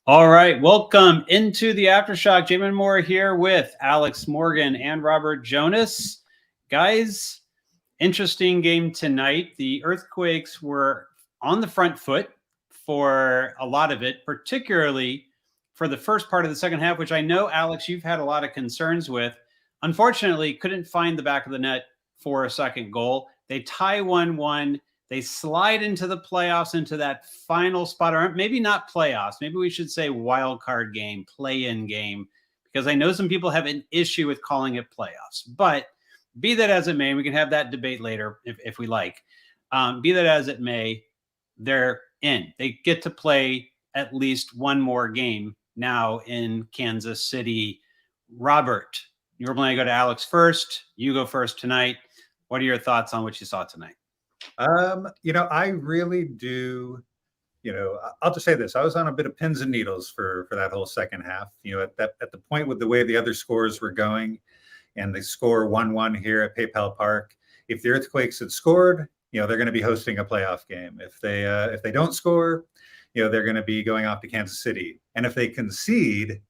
All right, welcome into the Aftershock. Jamon Moore here with Alex Morgan and Robert Jonas. Guys, interesting game tonight. The Earthquakes were on the front foot for a lot of it, particularly for the first part of the second half, which I know, Alex, you've had a lot of concerns with. Unfortunately, couldn't find the back of the net for a second goal. They tie 1-1. They slide into the playoffs, into that final spot, or maybe not playoffs. Maybe we should say wild card game, play-in game, because I know some people have an issue with calling it playoffs. But be that as it may, we can have that debate later if we like. Be that as it may, they're in. They get to play at least one more game now in Kansas City. Robert, you're going to go to Alex first. You go first tonight. What are your thoughts on what you saw tonight? I really do. I'll just say this: I was on a bit of pins and needles for that whole second half. At the point with the way the other scores were going, and they score 1-1 here at PayPal Park. If the Earthquakes had scored, they're going to be hosting a playoff game. If they don't score, they're going to be going off to Kansas City. And if they concede,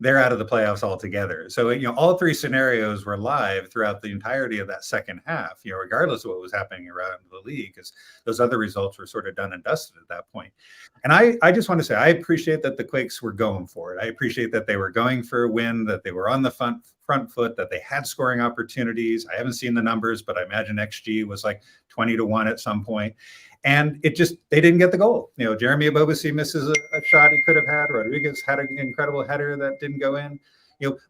they're out of the playoffs altogether. So, all three scenarios were live throughout the entirety of that second half, regardless of what was happening around the league, because those other results were sort of done and dusted at that point. And I just want to say, I appreciate that the Quakes were going for it. I appreciate that they were going for a win, that they were on the front foot, that they had scoring opportunities. I haven't seen the numbers, but I imagine XG was like 20-1 at some point. And they didn't get the goal. Jeremy Abobasi misses a shot he could have had. Rodriguez had an incredible header that didn't go in.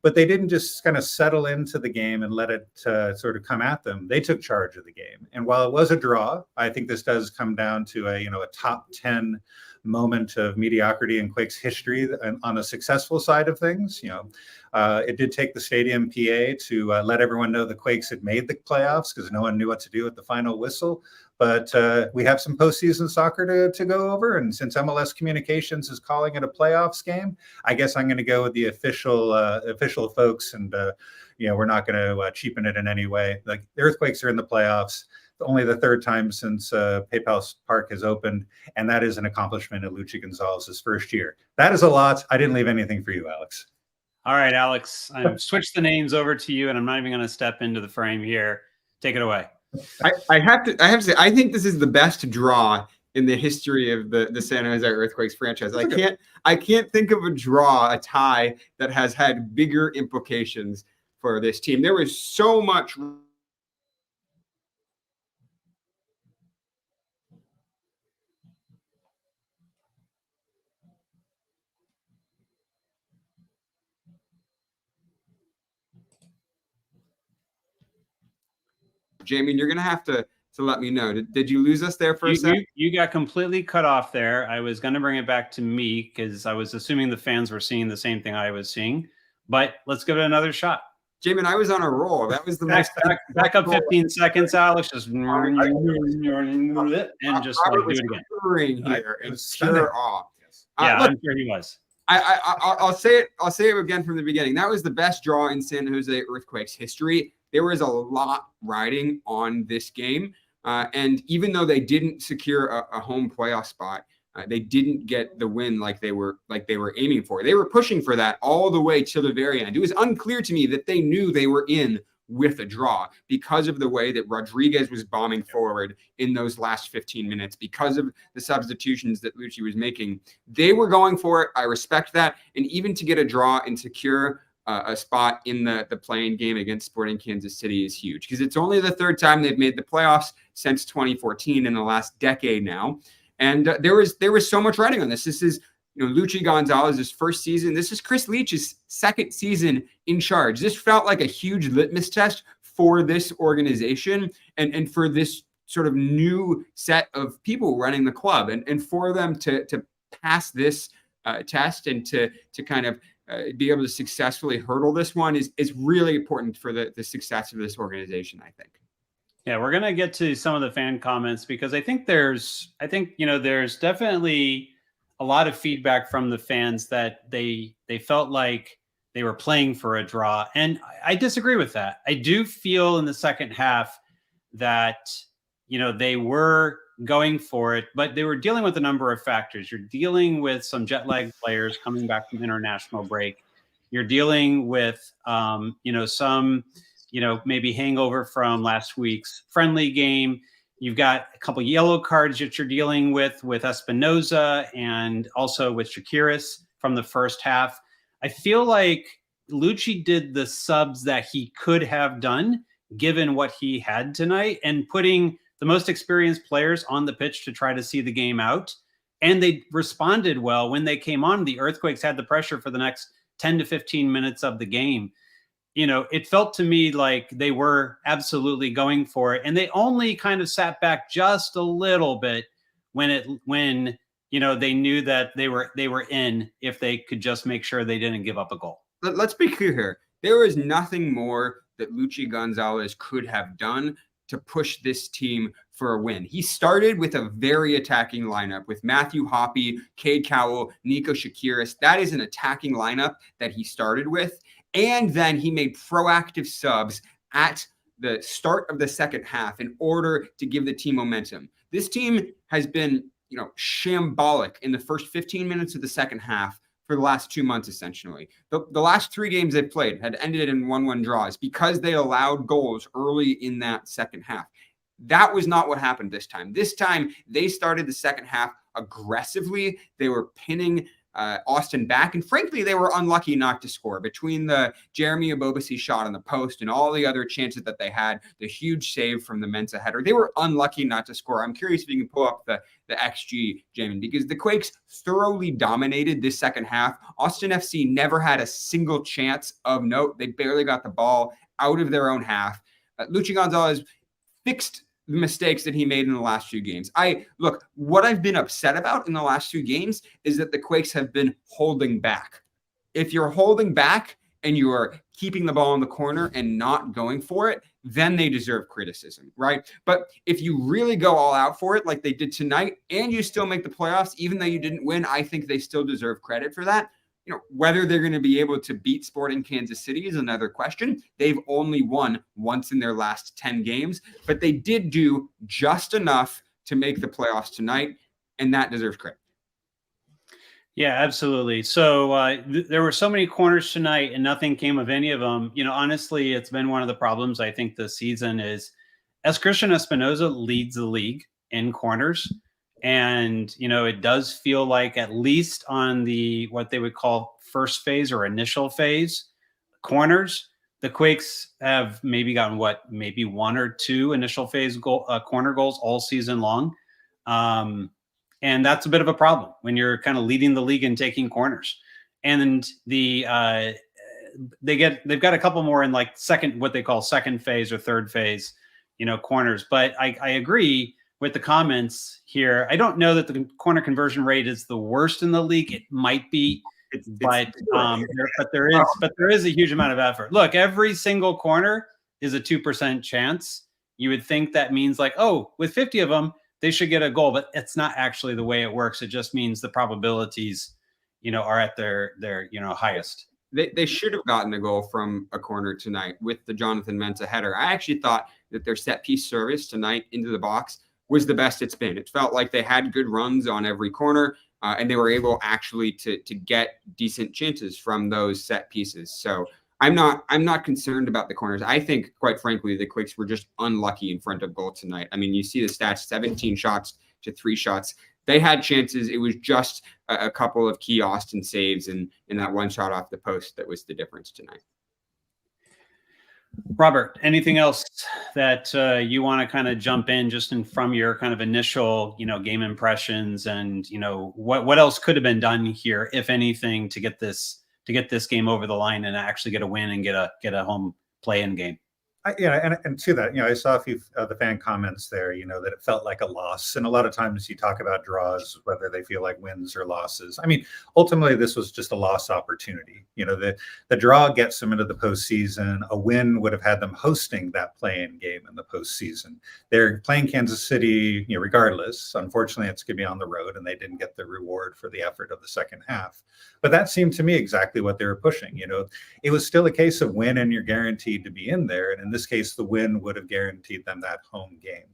But they didn't just kind of settle into the game and let it sort of come at them. They took charge of the game. And while it was a draw, I think this does come down to a top 10 moment of mediocrity in Quakes history on the successful side of things. It did take the stadium PA to let everyone know the Quakes had made the playoffs, because no one knew what to do at the final whistle. But we have some postseason soccer to go over. And since MLS Communications is calling it a playoffs game, I guess I'm going to go with the official folks. And, we're not going to cheapen it in any way. Like, the Earthquakes are in the playoffs. Only the third time since PayPal Park has opened. And that is an accomplishment in Luchi Gonzalez's first year. That is a lot. I didn't leave anything for you, Alex. All right, Alex, I've switched the names over to you, and I'm not even going to step into the frame here. Take it away. I have to say, I think this is the best draw in the history of the San Jose Earthquakes franchise. I can't think of a tie that has had bigger implications for this team. There was so much. Jamie, you're going to have to let me know. Did you lose us there for a second? You got completely cut off there. I was going to bring it back to me because I was assuming the fans were seeing the same thing I was seeing. But let's give it another shot. Jamie, I was on a roll. That was the back up 15 seconds, Alex. Just and just Robert do it again. Here and sure off. Yeah, I'm sure he was. I'll say it again from the beginning. That was the best draw in San Jose Earthquakes history. There was a lot riding on this game. And even though they didn't secure a home playoff spot, they didn't get the win like they were aiming for. They were pushing for that all the way till the very end. It was unclear to me that they knew they were in with a draw because of the way that Rodriguez was bombing forward in those last 15 minutes, because of the substitutions that Luchi was making. They were going for it. I respect that. And even to get a draw and secure a spot in the playing game against Sporting Kansas City is huge, because it's only the third time they've made the playoffs since 2014, in the last decade now. And there was so much riding on this. This is Luchi Gonzalez's first season. This is Chris Leach's second season in charge. This felt like a huge litmus test for this organization and for this sort of new set of people running the club, and for them to pass this test and to kind of be able to successfully hurdle this one is really important for the success of this organization, I think. Yeah, we're going to get to some of the fan comments, because I think there's definitely a lot of feedback from the fans that they felt like they were playing for a draw. And I disagree with that. I do feel in the second half that, they were going for it, but they were dealing with a number of factors. You're dealing with some jet lag players coming back from international break. You're dealing with, some, maybe hangover from last week's friendly game. You've got a couple yellow cards that you're dealing with Espinoza and also with Shakiris from the first half. I feel like Lucci did the subs that he could have done given what he had tonight, and putting the most experienced players on the pitch to try to see the game out. And they responded well when they came on. The Earthquakes had the pressure for the next 10 to 15 minutes of the game. It felt to me like they were absolutely going for it, and they only kind of sat back just a little bit when they knew that they were in, if they could just make sure they didn't give up a goal. Let's be clear here. There was nothing more that Lucci Gonzalez could have done to push this team for a win. He started with a very attacking lineup with Matthew Hoppe, Cade Cowell, Nico Shakiris. That is an attacking lineup that he started with. And then he made proactive subs at the start of the second half in order to give the team momentum. This team has been, shambolic in the first 15 minutes of the second half for the last 2 months, essentially. The last 3 games they've played had ended in 1-1 draws because they allowed goals early in that second half. That was not what happened this time. This time, they started the second half aggressively. They were pinning Austin back, and frankly, they were unlucky not to score. Between the Jeremy Abobasi shot on the post and all the other chances that they had, the huge save from the Mensah header, they were unlucky not to score. I'm curious if you can pull up the XG, Jamon, because the Quakes thoroughly dominated this second half. Austin FC never had a single chance of note. They barely got the ball out of their own half. Lucci Gonzalez fixed the mistakes that he made in the last few games. What I've been upset about in the last few games is that the Quakes have been holding back. If you're holding back and you are keeping the ball in the corner and not going for it, then they deserve criticism, right? But if you really go all out for it like they did tonight and you still make the playoffs, even though you didn't win, I think they still deserve credit for that. Whether they're going to be able to beat Sporting Kansas City is another question. They've only won once in their last 10 games, but they did do just enough to make the playoffs tonight, and that deserves credit. Yeah, absolutely. So there were so many corners tonight and nothing came of any of them. Honestly, it's been one of the problems I think this season is, as Christian Espinoza leads the league in corners. And, it does feel like, at least on the, what they would call first phase or initial phase corners, the Quakes have maybe gotten maybe 1 or 2 initial phase corner goals all season long. And that's a bit of a problem when you're kind of leading the league and taking corners. And they've got a couple more in like what they call second phase or third phase, corners. But I agree with the comments here. I don't know that the corner conversion rate is the worst in the league. It might be, but there is a huge amount of effort. Look, every single corner is a 2% chance. You would think that means with 50 of them, they should get a goal, but it's not actually the way it works. It just means the probabilities, are at their highest. They should have gotten a goal from a corner tonight with the Jonathan Mensah header. I actually thought that their set piece service tonight into the box was the best it's been. It felt like they had good runs on every corner, and they were able actually to get decent chances from those set pieces. So I'm not concerned about the corners. I think, quite frankly, the Quakes were just unlucky in front of goal tonight. I mean, you see the stats: 17 shots to 3 shots. They had chances. It was just a couple of key Austin saves and that one shot off the post that was the difference tonight. Robert, anything else that you want to kind of jump in from your kind of initial, game impressions, and what else could have been done here, if anything, to get this game over the line and actually get a win and get a home play-in game? And to that, I saw a few of the fan comments there, that it felt like a loss. And a lot of times you talk about draws, whether they feel like wins or losses. I mean, ultimately, this was just a lost opportunity. The draw gets them into the postseason. A win would have had them hosting that play-in game in the postseason. They're playing Kansas City, regardless. Unfortunately, it's going to be on the road, and they didn't get the reward for the effort of the second half. But that seemed to me exactly what they were pushing. It was still a case of win and you're guaranteed to be in there. And in this case, the win would have guaranteed them that home game.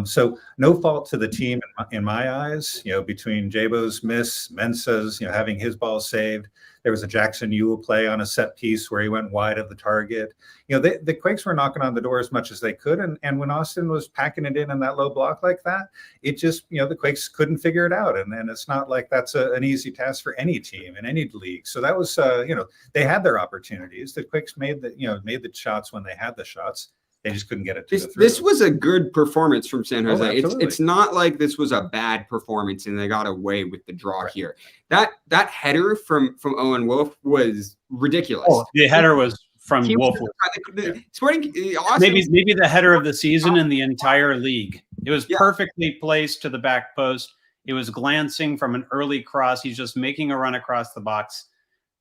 So no fault to the team in my eyes, between Jabo's miss, Mensah's, having his ball saved. There was a Jackson Ewell play on a set piece where he went wide of the target. The Quakes were knocking on the door as much as they could. And when Austin was packing it in that low block like that, it just, the Quakes couldn't figure it out. And it's not like that's an easy task for any team in any league. So that was, they had their opportunities. The Quakes made the shots when they had the shots. They just couldn't get it to this was a good performance from San Jose. Oh, it's not like this was a bad performance and they got away with the draw here. That header from Owen Wolff was ridiculous. Oh, the header was from Wolff. Sporting, maybe the header of the season in the entire league. It was perfectly placed to the back post. It was glancing from an early cross. He's just making a run across the box.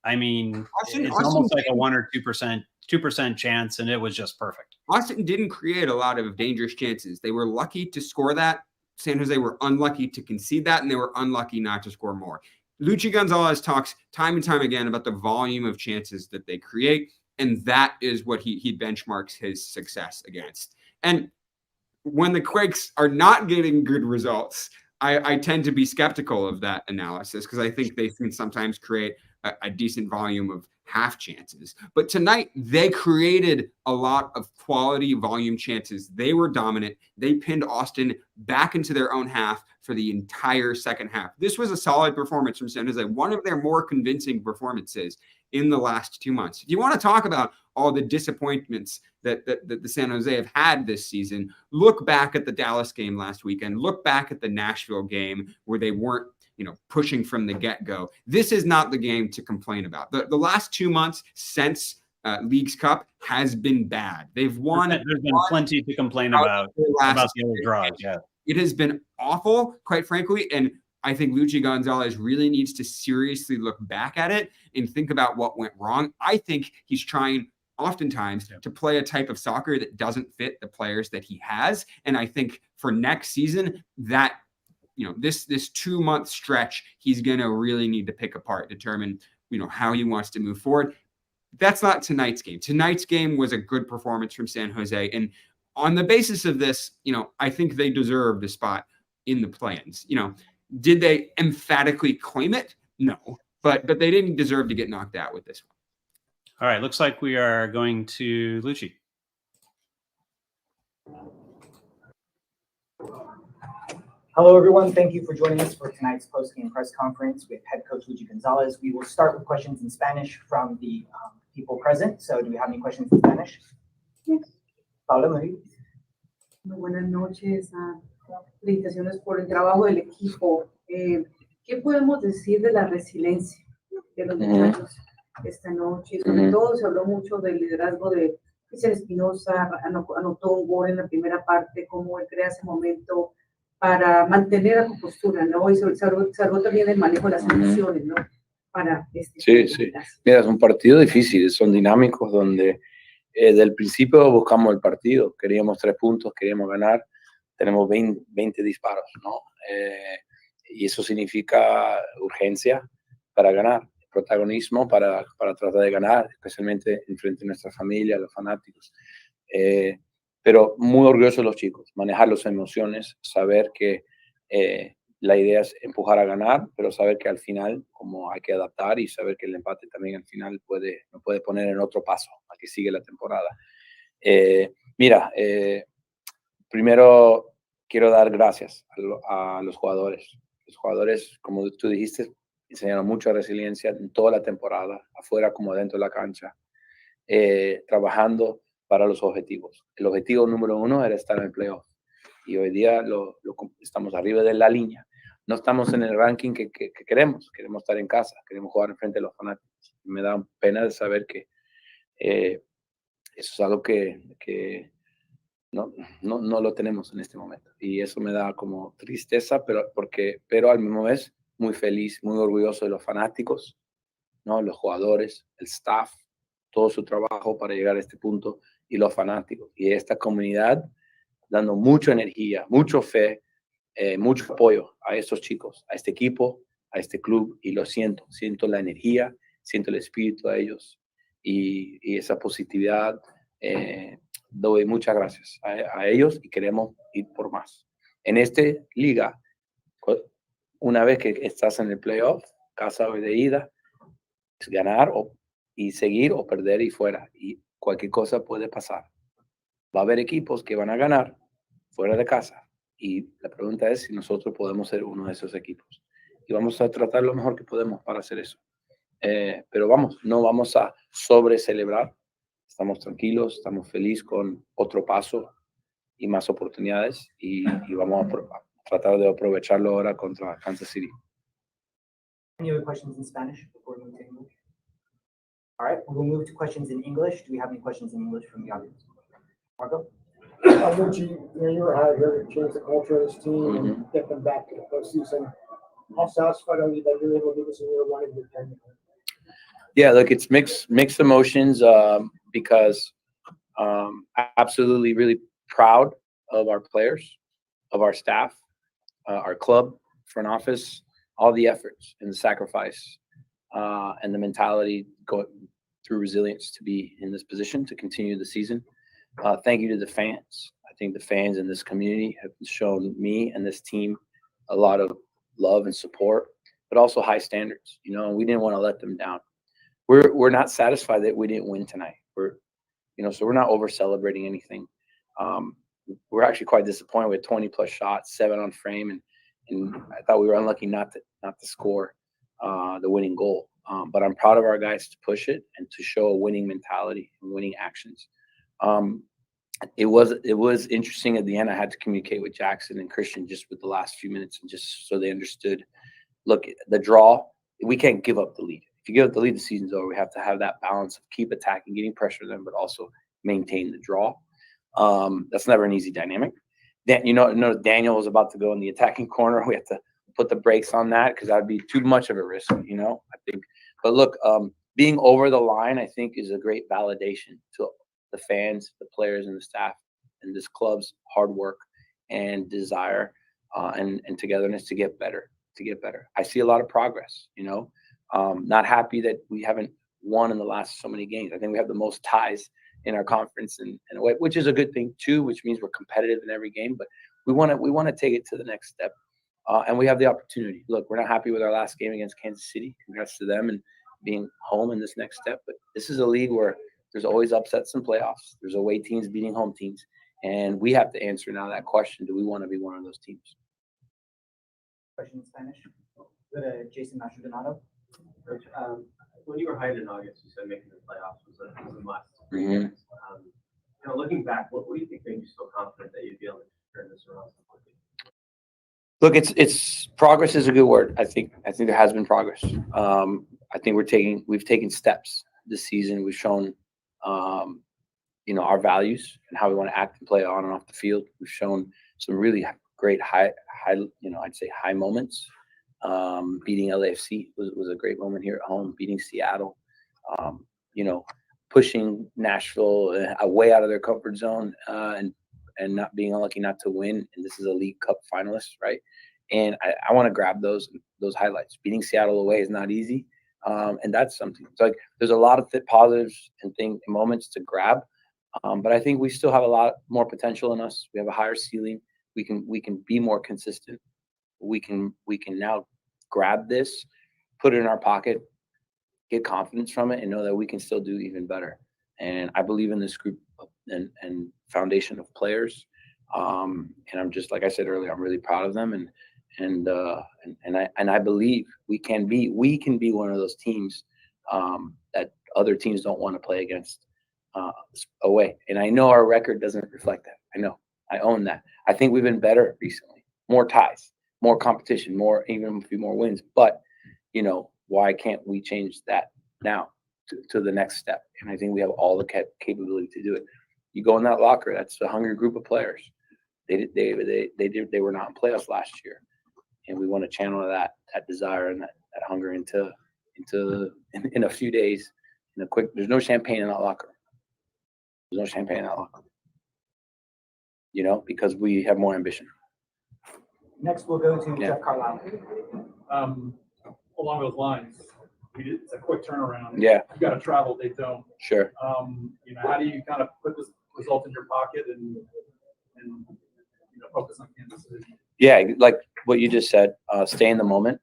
I mean, it's almost like a 1 or 2% chance, and it was just perfect. Austin didn't create a lot of dangerous chances. They were lucky to score that. San Jose were unlucky to concede that, and they were unlucky not to score more. Luchi Gonzalez talks time and time again about the volume of chances that they create, and that is what he benchmarks his success against. And when the Quakes are not getting good results, I tend to be skeptical of that analysis because I think they can sometimes create a decent volume of half chances. But tonight, they created a lot of quality volume chances. They were dominant. They pinned Austin back into their own half for the entire second half. This was a solid performance from San Jose, one of their more convincing performances in the last 2 months. If you want to talk about all the disappointments that the San Jose have had this season, look back at the Dallas game last weekend, look back at the Nashville game where they weren't pushing from the get-go. This is not the game to complain about. The last 2 months since Leagues Cup has been bad. They've won. There's been plenty to complain about the other draws. Yeah, it has been awful, quite frankly, and I think Luchi Gonzalez really needs to seriously look back at it and think about what went wrong. I think he's trying oftentimes to play a type of soccer that doesn't fit the players that he has, and I think for next season that this 2 month stretch, he's going to really need to pick apart, determine, how he wants to move forward. That's not tonight's game. Tonight's game was a good performance from San Jose. And on the basis of this, I think they deserved a spot in the play-ins. Did they emphatically claim it? No, but they didn't deserve to get knocked out with this one. All right. Looks like we are going to Luchi. Hello, everyone. Thank you for joining us for tonight's post-game press conference with head coach Luchi Gonzalez. We will start with questions in Spanish from the people present. So do we have any questions in Spanish? Yes. Paula, Marie. Muy buenas noches. Felicitaciones por el trabajo del equipo. ¿Qué podemos decir de la resiliencia de los muchachos esta noche? Sobre todo se habló mucho del liderazgo de Cristian Espinosa, anotó un gol en la primera parte, cómo él crea ese momento para mantener la compostura, ¿no? Y se habló también del manejo de las emociones, ¿no? Para Sí. Mira, es un partido difícil, son dinámicos donde desde el principio buscamos el partido, queríamos 3 puntos, queríamos ganar, tenemos 20 disparos, ¿no? Y eso significa urgencia para ganar, protagonismo para tratar de ganar, especialmente en frente a nuestra familia, los fanáticos. Pero muy orgulloso de los chicos, manejar las emociones, saber que la idea es empujar a ganar, pero saber que al final como hay que adaptar y saber que el empate también al final nos puede poner en otro paso a que sigue la temporada. Primero quiero dar gracias a los jugadores. Los jugadores, como tú dijiste, enseñaron mucha resiliencia en toda la temporada, afuera como dentro de la cancha, trabajando para los objetivos. El objetivo número 1 era estar en el playoff y hoy día estamos arriba de la línea. No estamos en el ranking que queremos estar en casa, queremos jugar en frente de los fanáticos. Me da pena de saber que eso es algo que no lo tenemos en este momento y eso me da como tristeza, pero al mismo vez muy feliz, muy orgulloso de los fanáticos, ¿no? Los jugadores, el staff, todo su trabajo para llegar a este punto y los fanáticos y esta comunidad dando mucha energía, mucha fe, mucho apoyo a estos chicos, a este equipo, a este club y lo siento la energía, siento el espíritu de ellos y esa positividad doy muchas gracias a ellos y queremos ir por más. En esta liga, una vez que estás en el playoff, casa de ida, es ganar y seguir o perder y fuera. Y cualquier cosa puede pasar. Va a haber equipos que van a ganar fuera de casa. Y la pregunta es si nosotros podemos ser uno de esos equipos. Y vamos a tratar lo mejor que podemos para hacer eso. Pero vamos, no vamos a sobrecelebrar. Estamos tranquilos, estamos felices con otro paso y más oportunidades. Y vamos a tratar de aprovecharlo ahora contra Kansas City. Any other questions in Spanish before we move to English? All right, we'll move to questions in English. Do we have any questions in English from the audience? Marco? Richie, you were hired here to change the culture of this team and get them back to the postseason. How satisfied are you that you're able to do this in year one of your tenure? Yeah, look, it's mixed emotions because absolutely really proud of our players, of our staff, our club, front office, all the efforts and the sacrifice and the mentality going through resilience to be in this position to continue the season. Thank you to the fans. I think the fans in this community have shown me and this team a lot of love and support, but also high standards. You know, we didn't want to let them down. We're not satisfied that we didn't win tonight. So we're not over celebrating anything. We're actually quite disappointed with 20 plus shots, 7 on frame, and I thought we were unlucky not to score the winning goal. But I'm proud of our guys to push it and to show a winning mentality and winning actions. It was interesting at the end. I had to communicate with Jackson and Christian just with the last few minutes and just so they understood. Look, the draw, we can't give up the lead. If you give up the lead, the season's over. We have to have that balance of keep attacking, getting pressure on them, but also maintain the draw. That's never an easy dynamic. Daniel was about to go in the attacking corner. We have to put the brakes on that because that would be too much of a risk, I think. But look, being over the line, I think, is a great validation to the fans, the players, and the staff, and this club's hard work and desire and togetherness to get better. I see a lot of progress, not happy that we haven't won in the last so many games. I think we have the most ties in our conference in a way, which is a good thing too, which means we're competitive in every game, but we want to take it to the next step. And we have the opportunity. Look, we're not happy with our last game against Kansas City. Congrats to them and being home in this next step. But this is a league where there's always upsets in playoffs. There's away teams beating home teams. And we have to answer now that question. Do we want to be one of those teams? Question in Spanish. Go to Jason Maldonado. When you were hired in August, you said making the playoffs was a must. Mm-hmm. Looking back, what do you think made you so confident that you'd be able to turn this around so quickly? Look, it's progress is a good word. I think there has been progress. I think we've taken steps this season. We've shown, our values and how we want to act and play on and off the field. We've shown some really great high, I'd say high moments. Beating LAFC was a great moment here at home. Beating Seattle, pushing Nashville way out of their comfort zone, and not being unlucky not to win. And this is a League Cup finalist, right? And I want to grab those highlights. Beating Seattle away is not easy, and that's something. It's like there's a lot of positives and moments to grab, but I think we still have a lot more potential in us. We have a higher ceiling. We can be more consistent. We can now grab this, put it in our pocket, get confidence from it, and know that we can still do even better. And I believe in this group and foundation of players. And I'm just, like I said earlier, I'm really proud of them. And I believe we can be one of those teams that other teams don't want to play against away. And I know our record doesn't reflect that. I own that. I think we've been better recently, more ties, more competition, even a few more wins. But why can't we change that now to the next step? And I think we have all the capability to do it. You go in that locker, that's a hungry group of players. They were not in playoffs last year, and we want to channel that desire and that hunger into in a few days. There's no champagne in that locker. There's no champagne in that locker. Because we have more ambition. Next, we'll go to Jeff Carlisle. Along those lines, it's a quick turnaround. Yeah. You got to travel, they don't. Sure. How do you kind of put this result in your pocket and focus on Kansas City. Yeah, like what you just said, stay in the moment.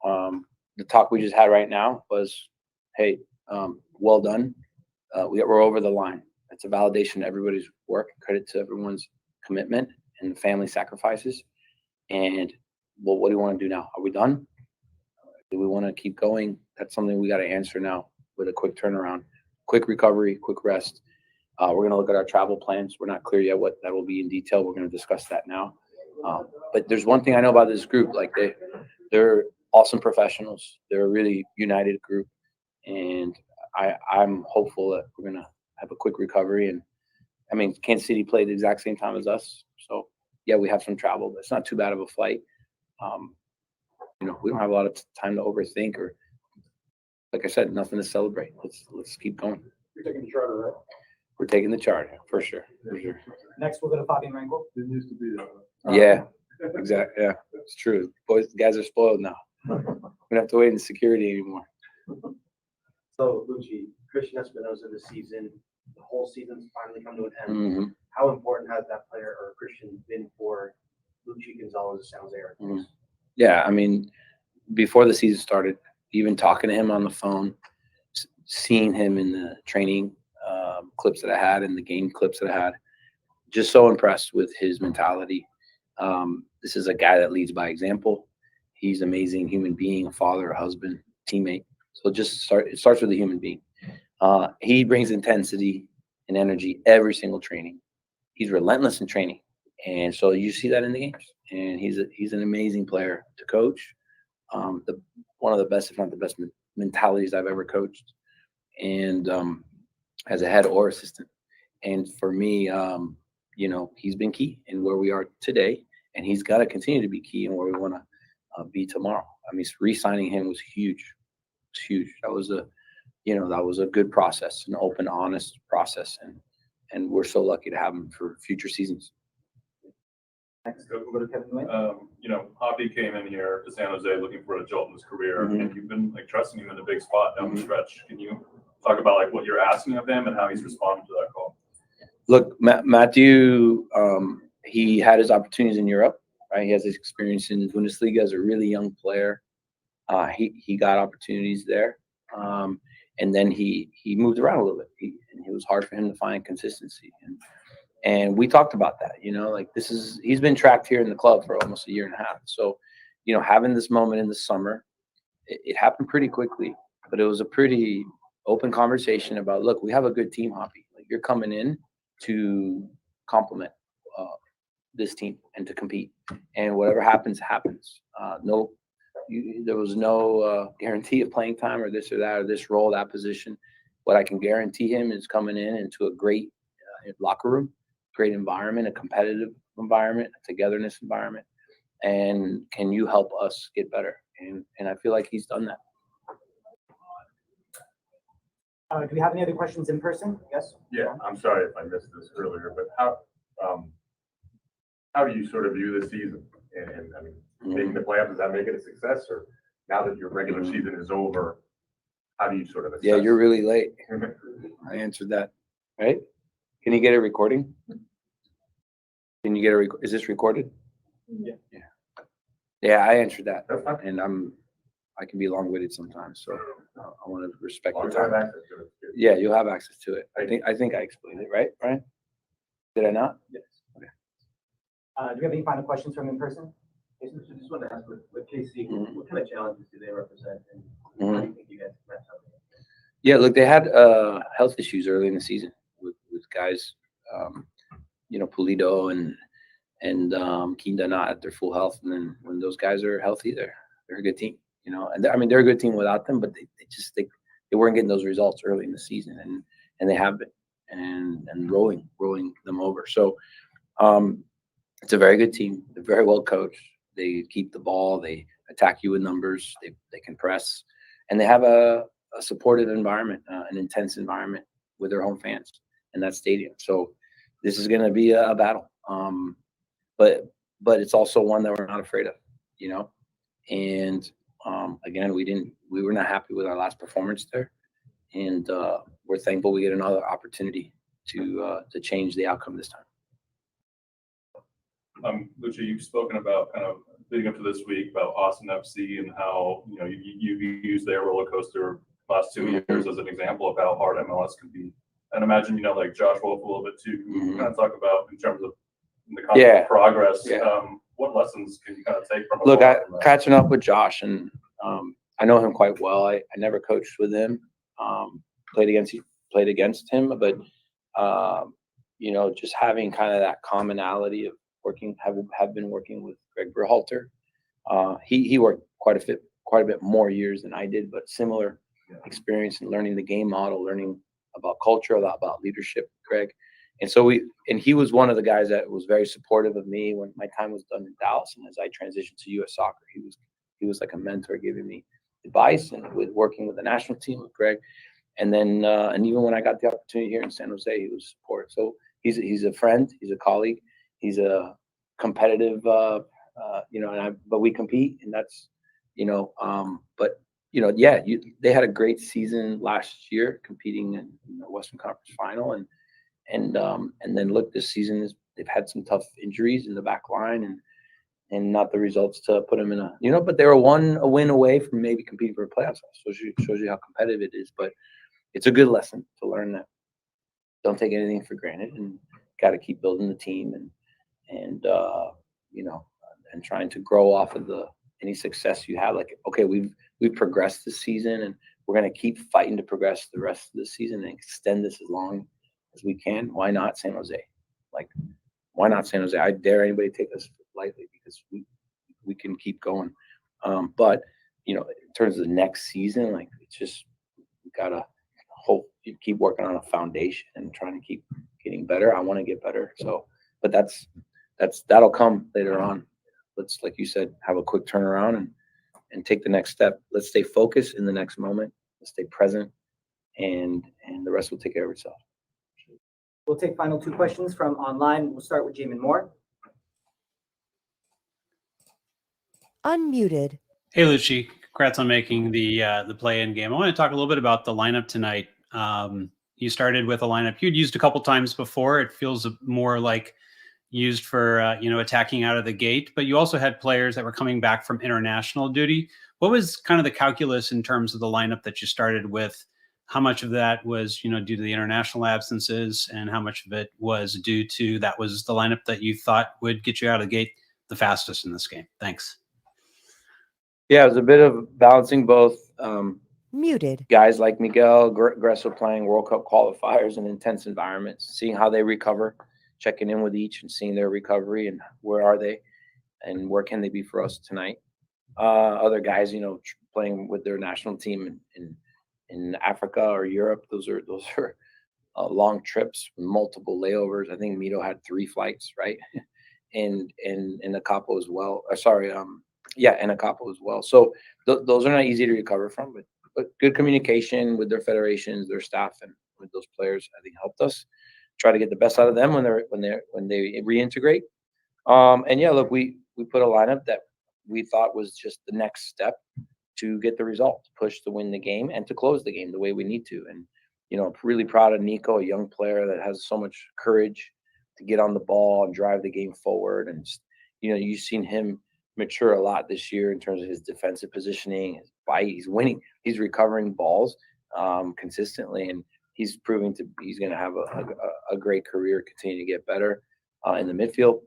The talk we just had right now was, hey, well done. We're over the line. It's a validation of everybody's work, credit to everyone's commitment and family sacrifices. And well, what do we want to do now? Are we done? Do we want to keep going? That's something we got to answer now with a quick turnaround, quick recovery, quick rest. We're going to look at our travel plans. We're not clear yet what that will be in detail. We're going to discuss that now. But there's one thing I know about this group, like they're awesome professionals. They're a really united group. And I'm hopeful that we're going to have a quick recovery. And I mean, Kansas City played the exact same time as us. So yeah, we have some travel, but it's not too bad of a flight. We don't have a lot of time to overthink or, like I said, nothing to celebrate. Let's keep going. You're taking the charter, right? We're taking the charter for sure. Next, we'll go to Fabian Rangel. It used to be that. Yeah, exactly. Yeah, it's true. Boys, guys are spoiled now. We don't have to wait in security anymore. So, Lucci, Christian Espinosa this season, the whole season's finally come to an end. Mm-hmm. How important has that player or Christian been for Lucci Gonzalez, San Jose Earthquakes? Yeah, I mean, before the season started, even talking to him on the phone, seeing him in the training clips that I had and the game clips that I had, just so impressed with his mentality. This is a guy that leads by example. He's an amazing human being, a father, a husband, teammate. So it starts with a human being. He brings intensity and energy every single training. He's relentless in training. And so you see that in the games. And he's an amazing player to coach. One of the best, if not the best, mentalities I've ever coached. And as a head or assistant. And for me, he's been key in where we are today. And he's got to continue to be key in where we want to be tomorrow. I mean, re-signing him was huge. It's huge. That was a good process, an open, honest process. And we're so lucky to have him for future seasons. Next, we'll go to Kevin Nguyen. Hoppy came in here to San Jose looking for a jolt in his career, Mm-hmm. and you've been trusting him in a big spot down the stretch. Can you talk about what you're asking of him and how he's responding to that call? Look, Matthew, he had his opportunities in Europe, right? He has his experience in Bundesliga as a really young player. He got opportunities there, and then he moved around a little bit. It was hard for him to find consistency, and we talked about that. He's been tracked here in the club for almost a year and a half. So, having this moment in the summer, it happened pretty quickly, but it was a pretty open conversation about, look, we have a good team, Hoppy. You're coming in to complement this team and to compete, and whatever happens. There was no guarantee of playing time or this or that or this role, that position. What I can guarantee him is coming in into a great locker room, great environment, a competitive environment, a togetherness environment. And can you help us get better? And I feel like he's done that. Do we have any other questions in person? Yes? Yeah, I'm sorry if I missed this earlier, but how do you sort of view this season? And I mean, making the playoffs, does that make it a success? Or now that your regular season is over, how do you sort of assess? Yeah, you're really late. I answered that, right? Can you get a recording? Can you get is this recorded? Yeah. Yeah, I answered that. That's fine. And I can be long-winded sometimes, so I want to respect your You have time. access to it. Yeah, you'll have access to it. I think I explained it, right, Brian? Did I not? Yes. Okay. Do we have any final questions from in person? I just wanted to ask with KC, Mhm. what kind of challenges do they represent, and Mhm. how do you think you guys match up? Yeah, look, they had health issues early in the season with guys, Pulido and Kinda not at their full health. And then when those guys are healthy, they're a good team, And I mean, they're a good team without them, but they weren't getting those results early in the season, and they have been and rolling them over. So it's a very good team. They're very well coached. They keep the ball. They attack you with numbers. They can press, and they have a supportive environment, an intense environment with their home fans in that stadium. So this is going to be a battle. But it's also one that we're not afraid of, And again, we were not happy with our last performance there, and we're thankful we get another opportunity to change the outcome this time. Lucha, you've spoken about kind of leading up to this week about Austin FC and how, you know, you used their roller coaster last 2 years as an example of how hard MLS can be. And imagine, you know, like Josh Wolf a little bit too, kind of talk about in terms of the concept of progress. What lessons can you kind of take from Look, catching up with Josh, and I know him quite well. I never coached with him, played against him, but you know, just having kind of that commonality of have been working with Greg Berhalter. He worked quite a bit more years than I did, but similar experience in learning the game model, learning about culture, about leadership, Greg. And so he was one of the guys that was very supportive of me when my time was done in Dallas. And as I transitioned to U.S. Soccer, he was like a mentor, giving me advice, and with working with the national team with Greg. And then, and even when I got the opportunity here in San Jose, he was supportive. So he's a friend, he's a colleague, he's a competitive, you know, but we compete, and that's, you know, but, you know, they had a great season last year competing in the Western Conference Final. And then look, this season they've had some tough injuries in the back line and not the results to put them in a, you know, but they were a win away from maybe competing for a playoff. So shows you how competitive it is, but it's a good lesson to learn that don't take anything for granted, and got to keep building the team and you know, and trying to grow off of any success you have. Like, okay, we've progressed this season, and we're going to keep fighting to progress the rest of the season and extend this as long as we can. Why not San Jose? Like, why not San Jose? I dare anybody to take us lightly, because we can keep going. But, you know, in terms of the next season, like, it's just, we gotta keep working on a foundation and trying to keep getting better. I want to get better. So, but that'll come later on. Let's, like you said, have a quick turnaround and take the next step. Let's stay focused in the next moment. Let's stay present, and the rest will take care of itself. We'll take final 2 questions from online. We'll start with Jamon Moore. Unmuted. Hey, Lucci, congrats on making the play-in game. I want to talk a little bit about the lineup tonight. You started with a lineup you'd used a couple times before. It feels more like used for you know, attacking out of the gate, but you also had players that were coming back from international duty. What was kind of the calculus in terms of the lineup that you started with? How much of that was, you know, due to the international absences, and how much of it was due to that was the lineup that you thought would get you out of the gate the fastest in this game? Thanks. Yeah, it was a bit of balancing both. Muted. Guys like Miguel Gresso playing World Cup qualifiers in intense environments, seeing how they recover, checking in with each and seeing their recovery and where are they and where can they be for us tonight. Other guys, you know, playing with their national team in Africa or Europe. Those are long trips, multiple layovers. I think Mito had 3 flights, right? and Acapo as well. And Acapo as well. So those are not easy to recover from, but good communication with their federations, their staff, and with those players, I think, helped us try to get the best out of them when they reintegrate. And yeah, look, we put a lineup that we thought was just the next step to get the result, push to win the game and to close the game the way we need to. And, you know, I'm really proud of Nico, a young player that has so much courage to get on the ball and drive the game forward. And, you know, you've seen him mature a lot this year in terms of his defensive positioning, his fight. He's winning, he's recovering balls consistently, and he's proving he's going to have a great career, continue to get better in the midfield.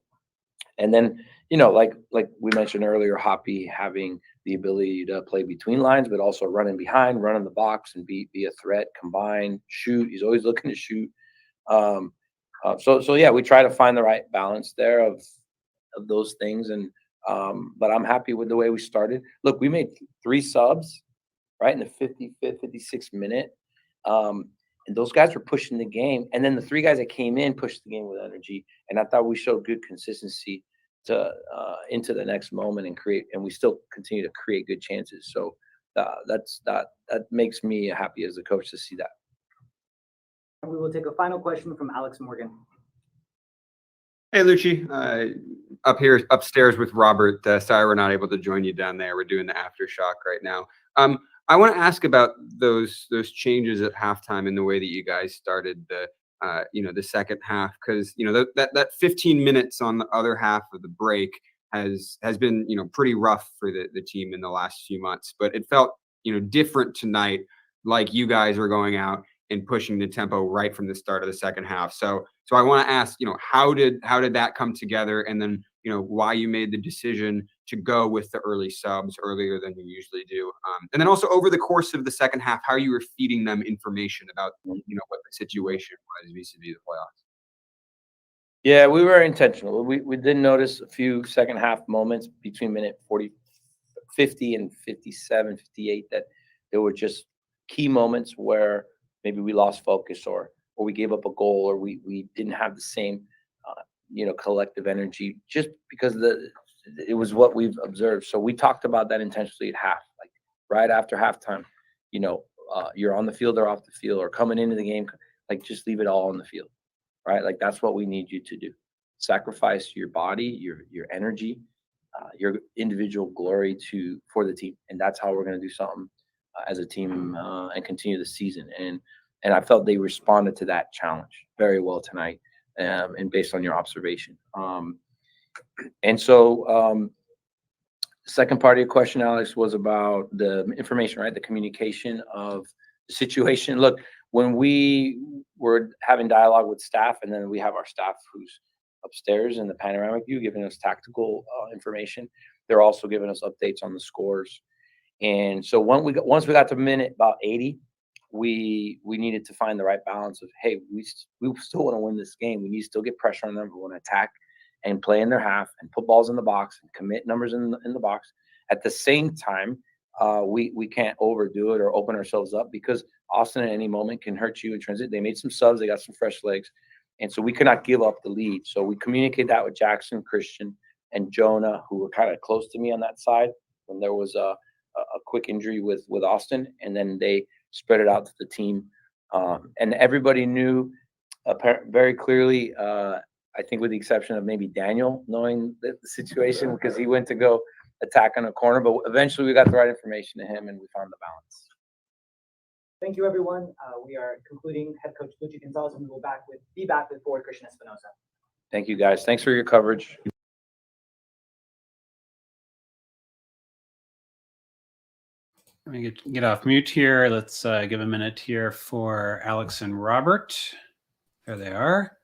And then, you know, like we mentioned earlier, Hoppy having the ability to play between lines, but also running behind, run in the box, and be a threat, combine, shoot. He's always looking to shoot. So yeah, we try to find the right balance there of those things. And but I'm happy with the way we started. Look, we made 3 subs, right, in the 55th, 56th minute. And those guys were pushing the game. And then the 3 guys that came in pushed the game with energy. And I thought we showed good consistency to into the next moment and we still continue to create good chances. So that makes me happy as a coach to see that. We will take a final question from Alex Morgan. Hey, Lucci, upstairs with Robert. Sorry we're not able to join you down there. We're doing the Aftershock right now. I want to ask about those changes at halftime and the way that you guys started the second half, because that 15 minutes on the other half of the break has been pretty rough for the team in the last few months. But it felt different tonight, like you guys were going out and pushing the tempo right from the start of the second half. So I want to ask, how did that come together, and then why you made the decision to go with the early subs earlier than you usually do, and then also over the course of the second half, how you were feeding them information about what the situation was vis-a-vis the playoffs. Yeah, we were intentional. We did notice a few second half moments between minute 50 and 57, 58 that there were just key moments where maybe we lost focus, or we gave up a goal, or we didn't have the same collective energy, just because it was what we've observed. So we talked about that intentionally at half, like right after halftime. You're on the field or off the field, or coming into the game, like just leave it all on the field, right? Like that's what we need you to do. Sacrifice your body, your energy, your individual glory for the team, and that's how we're going to do something as a team and continue the season. And I felt they responded to that challenge very well tonight, and based on your observation. And so the second part of your question, Alex, was about the information, right? The communication of the situation. Look, when we were having dialogue with staff, and then we have our staff who's upstairs in the panoramic view giving us tactical information, they're also giving us updates on the scores. And so once we got to minute about 80, we needed to find the right balance of, hey, we still want to win this game. We need to still get pressure on them. We want to attack and play in their half and put balls in the box and commit numbers in the box. At the same time, we can't overdo it or open ourselves up, because Austin at any moment can hurt you in transit. They made some subs. They got some fresh legs. And so we could not give up the lead. So we communicate that with Jackson, Christian, and Jonah, who were kind of close to me on that side when there was a quick injury with Austin, and then they spread it out to the team. And everybody knew very clearly, I think with the exception of maybe Daniel knowing the situation, because he went to go attack on a corner, but eventually we got the right information to him and we found the balance. Thank you, everyone. We are concluding. Head coach Luchi Gonzalez, and we will be back with forward Christian Espinosa. Thank you, guys. Thanks for your coverage. Let me get off mute here. Let's give a minute here for Alex and Robert. There they are.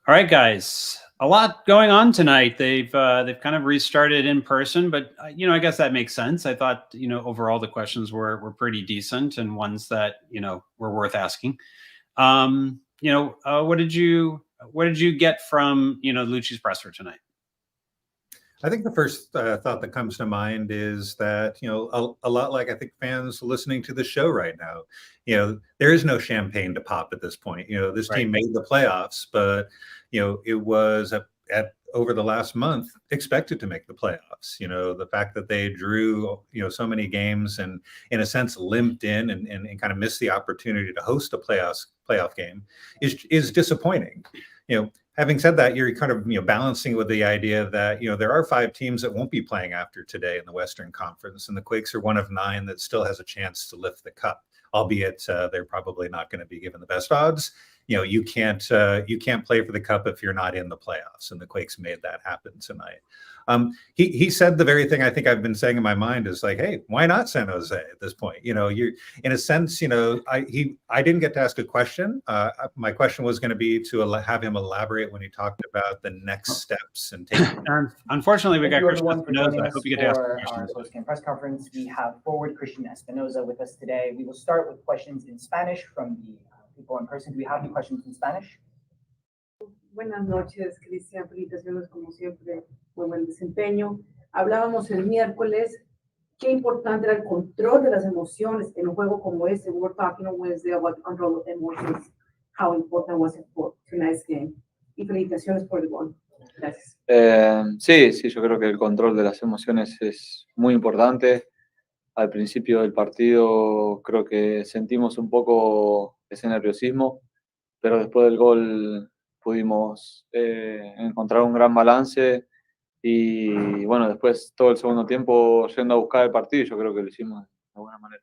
All right, guys. A lot going on tonight. They've kind of restarted in person, but I guess that makes sense. I thought overall the questions were pretty decent, and ones that were worth asking. What did you get from Luchi's presser tonight? I think the first thought that comes to mind is that, a lot like I think fans listening to the show right now, there is no champagne to pop at this point. This team made the playoffs, but, it was at over the last month expected to make the playoffs. The fact that they drew, so many games and in a sense limped in and kind of missed the opportunity to host a playoff game is disappointing. Having said that, you're kind of balancing with the idea that there are 5 teams that won't be playing after today in the Western Conference, and the Quakes are one of 9 that still has a chance to lift the cup, albeit they're probably not going to be given the best odds. You can't play for the cup if you're not in the playoffs, and the Quakes made that happen tonight. He said the very thing I think I've been saying in my mind is like, hey, why not San Jose at this point? You're in a sense, I didn't get to ask a question. My question was going to be to have him elaborate when he talked about the next steps and taking. Unfortunately, we got Christian Espinosa. I hope you get to ask questions. Our postgame press conference. We have forward Christian Espinosa with us today. We will start with questions in Spanish from the people in person. Do we have any questions in Spanish? Buenas noches, Cristian. Felicitaciones como siempre, muy buen desempeño. Hablábamos el miércoles qué importante era el control de las emociones en un juego como este. We were talking on Wednesday about the control of emotions. How important was it for tonight's game? Y felicitaciones por el gol. Gracias. Sí, yo creo que el control de las emociones es muy importante. Al principio del partido creo que sentimos un poco ese nerviosismo, pero después del gol pudimos encontrar un gran balance y bueno, después todo el segundo tiempo yendo a buscar el partido, yo creo que lo hicimos de buena manera.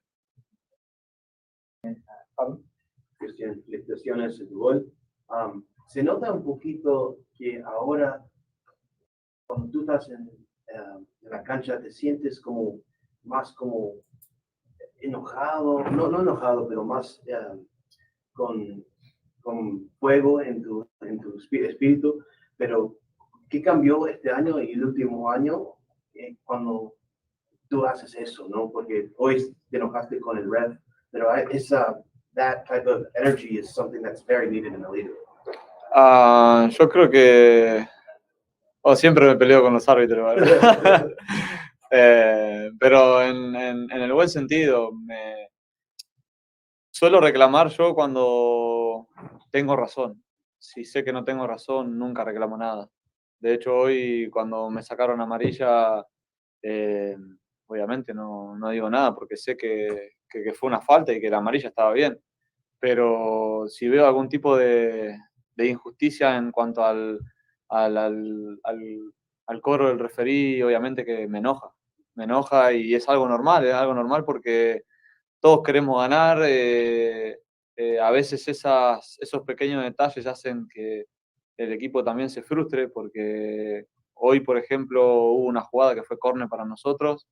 Cristian, felicitaciones el gol. Se nota un poquito que ahora, cuando tú estás en la cancha, te sientes como más como enojado, no enojado, pero más con fuego en tu espíritu. Pero, ¿qué cambió este año y el último año cuando tú haces eso, no? Porque hoy te enojaste con el ref, pero that type of energy is something that's very needed in the league. Yo creo que siempre me peleo con los árbitros, ¿verdad? Pero en el buen sentido, suelo reclamar yo cuando tengo razón. Si sé que no tengo razón, nunca reclamo nada. De hecho, hoy cuando me sacaron amarilla, obviamente no digo nada porque sé que fue una falta y que la amarilla estaba bien. Pero si veo algún tipo de injusticia en cuanto al cobro del referí, obviamente que me enoja y es algo normal porque todos queremos ganar, a veces esos pequeños detalles hacen que el equipo también se frustre porque hoy, por ejemplo, hubo una jugada que fue córner para nosotros.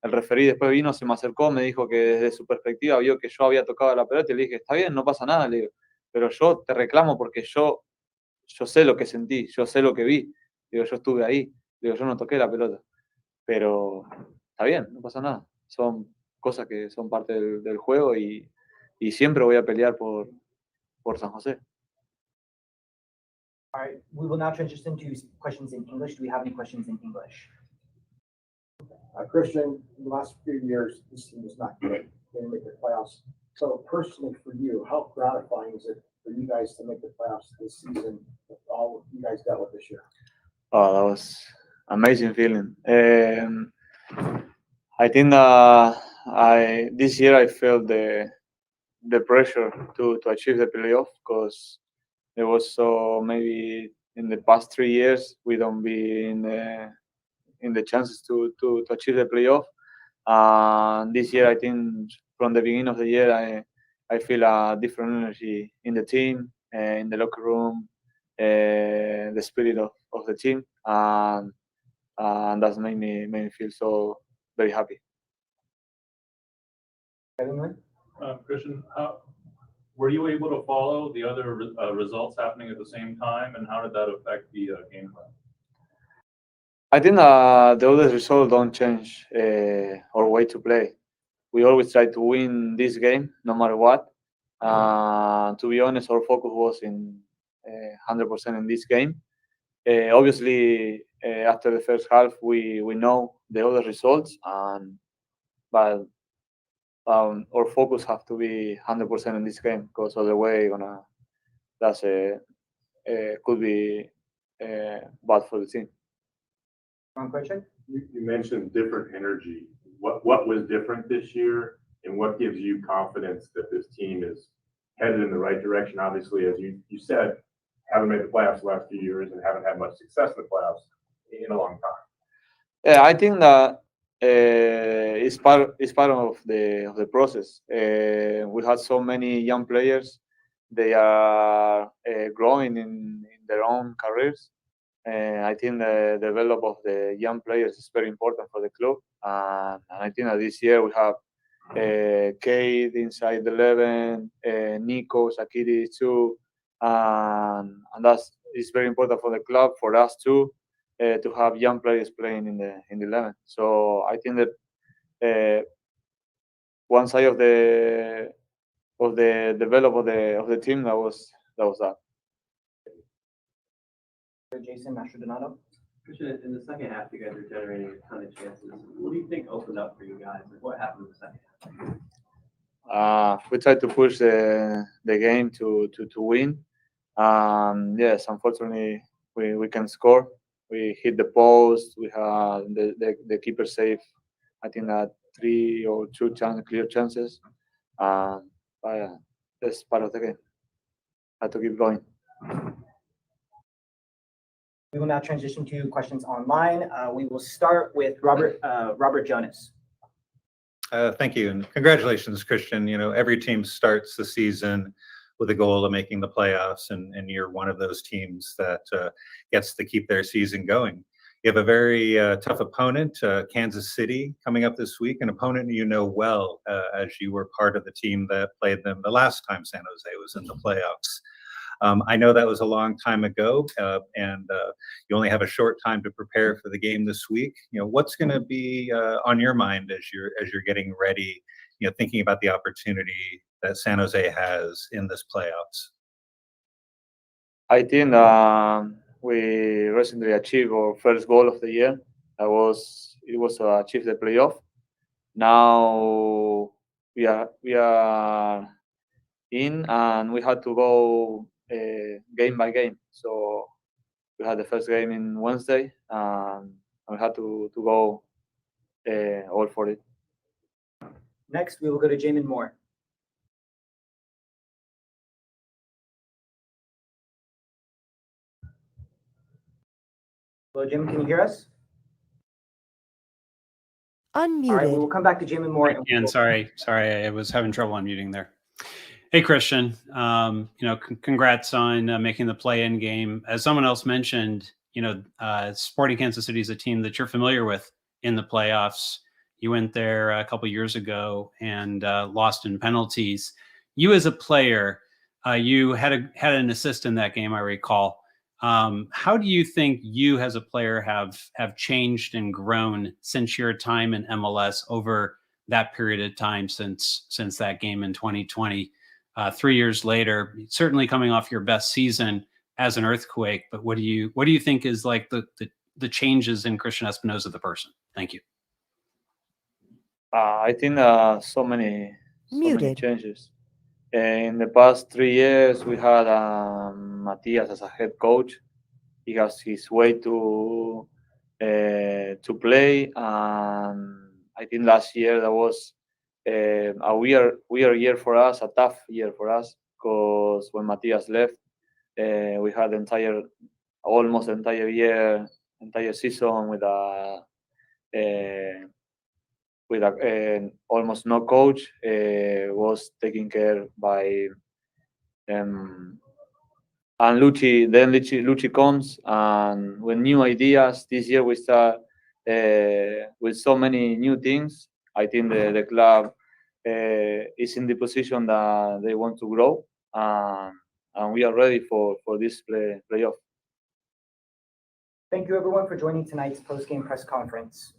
El referí después vino, se me acercó, me dijo que desde su perspectiva vio que yo había tocado la pelota y le dije, está bien, no pasa nada, le digo, pero yo te reclamo porque yo sé lo que sentí, yo sé lo que vi, digo, yo estuve ahí, digo, yo no toqué la pelota, pero está bien, no pasa nada, son cosas que son parte del juego y siempre voy a pelear por San José. All right, we will now transition to questions in English. Do we have any questions in English? Christian, in the last few years, this team is not good. They didn't make the playoffs. So personally for you, how gratifying is it for you guys to make the playoffs this season with all you guys dealt with this year? Oh, that was amazing feeling. I think this year I felt the pressure to achieve the playoff because it was so maybe in the past 3 years we don't be in the chances to achieve the playoff. This year I think from the beginning of the year I feel a different energy in the team, in the locker room, the spirit of the team, and that's made me feel so very happy. Christian, were you able to follow the other results happening at the same time, and how did that affect the game plan? I think the other results don't change our way to play. We always try to win this game, no matter what. To be honest, our focus was in 100% in this game. Obviously, after the first half, we know the other results, but our focus have to be 100% in this game because otherwise, that's could be bad for the team. One question. You mentioned different energy. What was different this year, and what gives you confidence that this team is headed in the right direction? Obviously, as you said, haven't made the playoffs the last few years and haven't had much success in the playoffs in a long time. Yeah, I think that it's part of the process. We had so many young players; they are growing in their own careers. I think the development of the young players is very important for the club, and I think that this year we have Kate inside the 11, Nico, Sakiri too, and is very important for the club, for us too, to have young players playing in the 11. So I think that one side of the development of the team that was that. Jason Mastrodonato. Christian, in the second half, you guys are generating a ton of chances. What do you think opened up for you guys? Like, what happened in the second half? We tried to push the game to win. Yes, unfortunately, we can score. We hit the post. We had the keeper save. I think that 3 or 2 clear chances. But yeah, that's part of the game. Had to keep going. We will now transition to questions online. We will start with Robert Jonas. Thank you, and congratulations, Christian. You know, every team starts the season with a goal of making the playoffs, and you're one of those teams that gets to keep their season going. You have a very tough opponent, Kansas City, coming up this week, an opponent you know well, as you were part of the team that played them the last time San Jose was in the playoffs. I know that was a long time ago, and you only have a short time to prepare for the game this week. What's going to be on your mind as you're getting ready, thinking about the opportunity that San Jose has in this playoffs? I think we recently achieved our first goal of the year. It was to achieve the playoff. Now we are in, and we had to go game by game. So we had the first game in Wednesday, and we had to go all for it. Next, we will go to Jamon Moore. Hello, Jim. Can you hear us? Unmuted. All right, we will come back to Jamon Moore. And sorry, I was having trouble unmuting there. Hey, Christian. Congrats on making the play-in game. As someone else mentioned, Sporting Kansas City is a team that you're familiar with in the playoffs. You went there a couple years ago and lost in penalties. You, as a player, you had an assist in that game, I recall. How do you think you as a player have changed and grown since your time in MLS over that period of time since that game in 2020? 3 years later, certainly coming off your best season as an Earthquake, but what do you think is like the changes in Christian Espinoza, the person? Thank you. I think so many changes. In the past 3 years, we had Matias as a head coach. He has his way to play, and I think last year that was a weird year for us, a tough year for us, because when Matias left, we had almost entire season with almost no coach. Was taken care by and Lucci comes, and with new ideas. This year we start with so many new things. I think the club is in the position that they want to grow, and we are ready for this playoff. Thank you, everyone, for joining tonight's post-game press conference.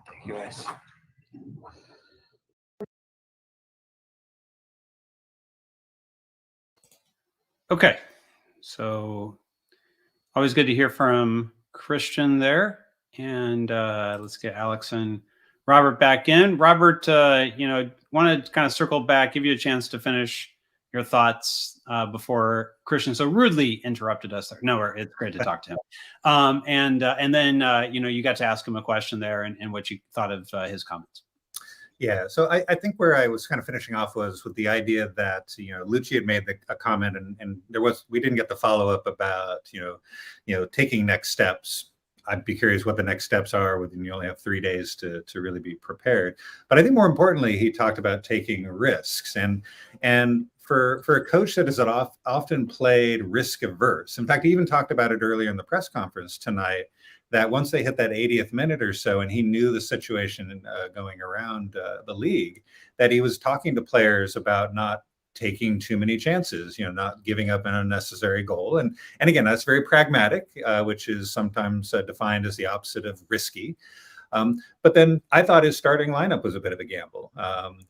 Thank you, guys. Okay, so always good to hear from Christian there, and let's get Alex and Robert back in. Robert, want to kind of circle back, give you a chance to finish your thoughts before Christian so rudely interrupted us there. No, it's great to talk to him. And then you got to ask him a question there, and what you thought of his comments. Yeah, so I think where I was kind of finishing off was with the idea that Lucci had made a comment, and we didn't get the follow up about taking next steps. I'd be curious what the next steps are when you only have 3 days to really be prepared. But I think more importantly, he talked about taking risks, and for a coach that has often played risk averse. In fact, he even talked about it earlier in the press conference tonight, that once they hit that 80th minute or so, and he knew the situation going around the league, that he was talking to players about not taking too many chances, not giving up an unnecessary goal. And again, that's very pragmatic, which is sometimes defined as the opposite of risky. But then I thought his starting lineup was a bit of a gamble.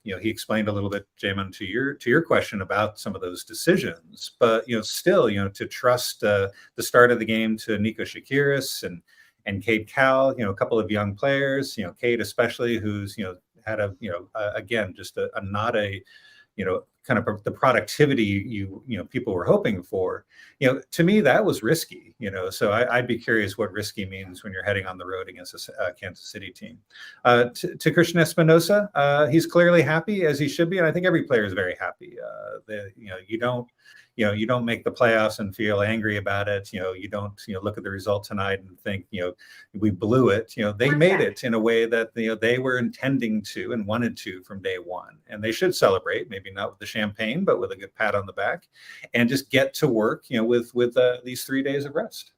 He explained a little bit, Jamon, to your question about some of those decisions. But still, to trust the start of the game to Nico Shakiris and Cade Cowell, a couple of young players, Cade especially, who's had again just not a kind of the productivity people were hoping for. To me that was risky. So I'd be curious what risky means when you're heading on the road against a Kansas City team. To Christian Espinoza, he's clearly happy, as he should be, and I think every player is very happy. You don't make the playoffs and feel angry about it. You don't look at the result tonight and think we blew it. They made it in a way that they were intending to and wanted to from day one, and they should celebrate. Maybe not with the champagne, but with a good pat on the back, and just get to work, with these 3 days of rest.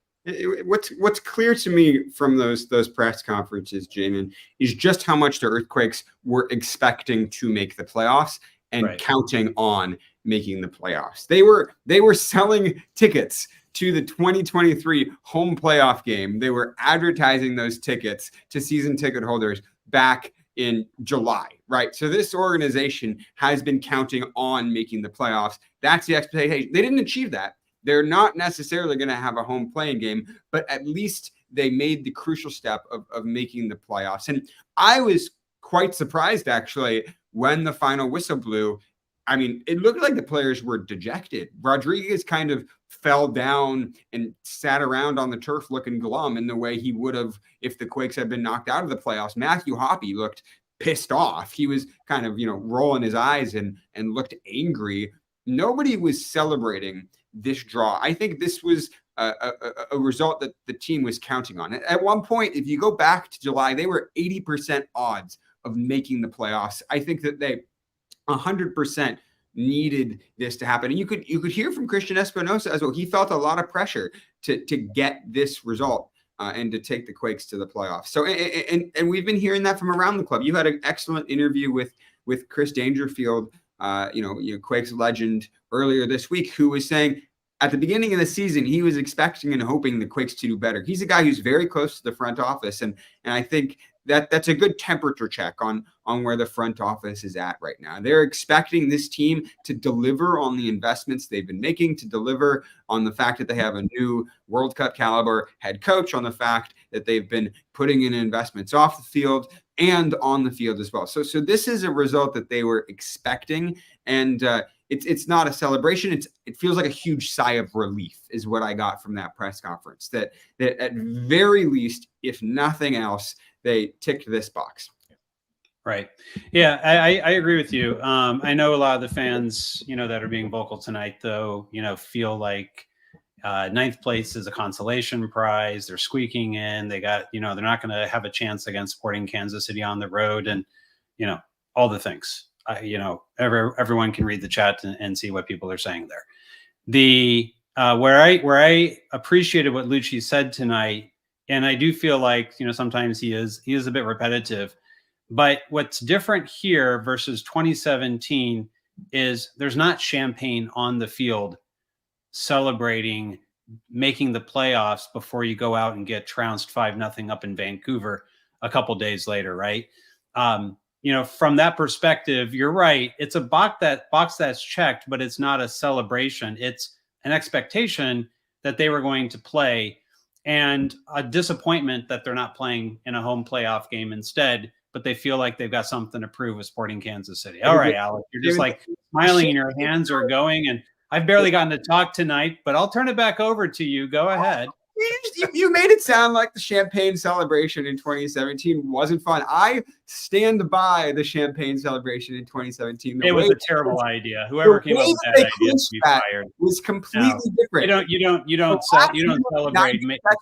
What's clear to me from those press conferences, Jamon, is just how much the Earthquakes were expecting to make the playoffs and counting on making the playoffs. They were selling tickets to the 2023 home playoff game. They were advertising those tickets to season ticket holders back in July, right? So this organization has been counting on making the playoffs. That's the expectation. They didn't achieve that. They're not necessarily going to have a home playing game, but at least they made the crucial step of making the playoffs. And I was quite surprised, actually, when the final whistle blew. I mean, it looked like the players were dejected. Rodriguez kind of fell down and sat around on the turf looking glum in the way he would have if the Quakes had been knocked out of the playoffs. Matthew Hoppe looked pissed off. He was kind of, rolling his eyes and looked angry. Nobody was celebrating this draw. I think this was a result that the team was counting on. At one point, if you go back to July, they were 80% odds of making the playoffs. I think that they 100% needed this to happen. And you could hear from Christian Espinosa as well. He felt a lot of pressure to get this result and to take the Quakes to the playoffs. So and we've been hearing that from around the club. You had an excellent interview with Chris Dangerfield, Quakes legend, earlier this week, who was saying at the beginning of the season he was expecting and hoping the Quakes to do better. He's a guy who's very close to the front office, and I think that's a good temperature check on where the front office is at right now. They're expecting this team to deliver on the investments they've been making, to deliver on the fact that they have a new World Cup caliber head coach, on the fact that they've been putting in investments off the field and on the field as well. So this is a result that they were expecting, and it's not a celebration. It feels like a huge sigh of relief is what I got from that press conference, that at very least, if nothing else, they ticked this box. Right. Yeah, I agree with you. I know a lot of the fans, that are being vocal tonight, though, feel like ninth place is a consolation prize. They're squeaking in. They got, they're not going to have a chance against Sporting Kansas City on the road, and, all the things. Everyone can read the chat and see what people are saying there. Where I appreciated what Lucci said tonight, and I do feel like, sometimes he is a bit repetitive, but what's different here versus 2017 is there's not champagne on the field celebrating making the playoffs before you go out and get trounced 5-0 up in Vancouver a couple days later, right? From that perspective, you're right. It's a box that's checked, but it's not a celebration. It's an expectation that they were going to play, and a disappointment that they're not playing in a home playoff game instead, but they feel like they've got something to prove with Sporting Kansas City. All right, Alex, you're just like smiling and your hands are going, and I've barely gotten to talk tonight, but I'll turn it back over to you. Go ahead. You made it sound like the champagne celebration in 2017 wasn't fun. I stand by the champagne celebration in 2017. It was a terrible idea. Whoever came up with that idea to be fired. Was completely different. You don't celebrate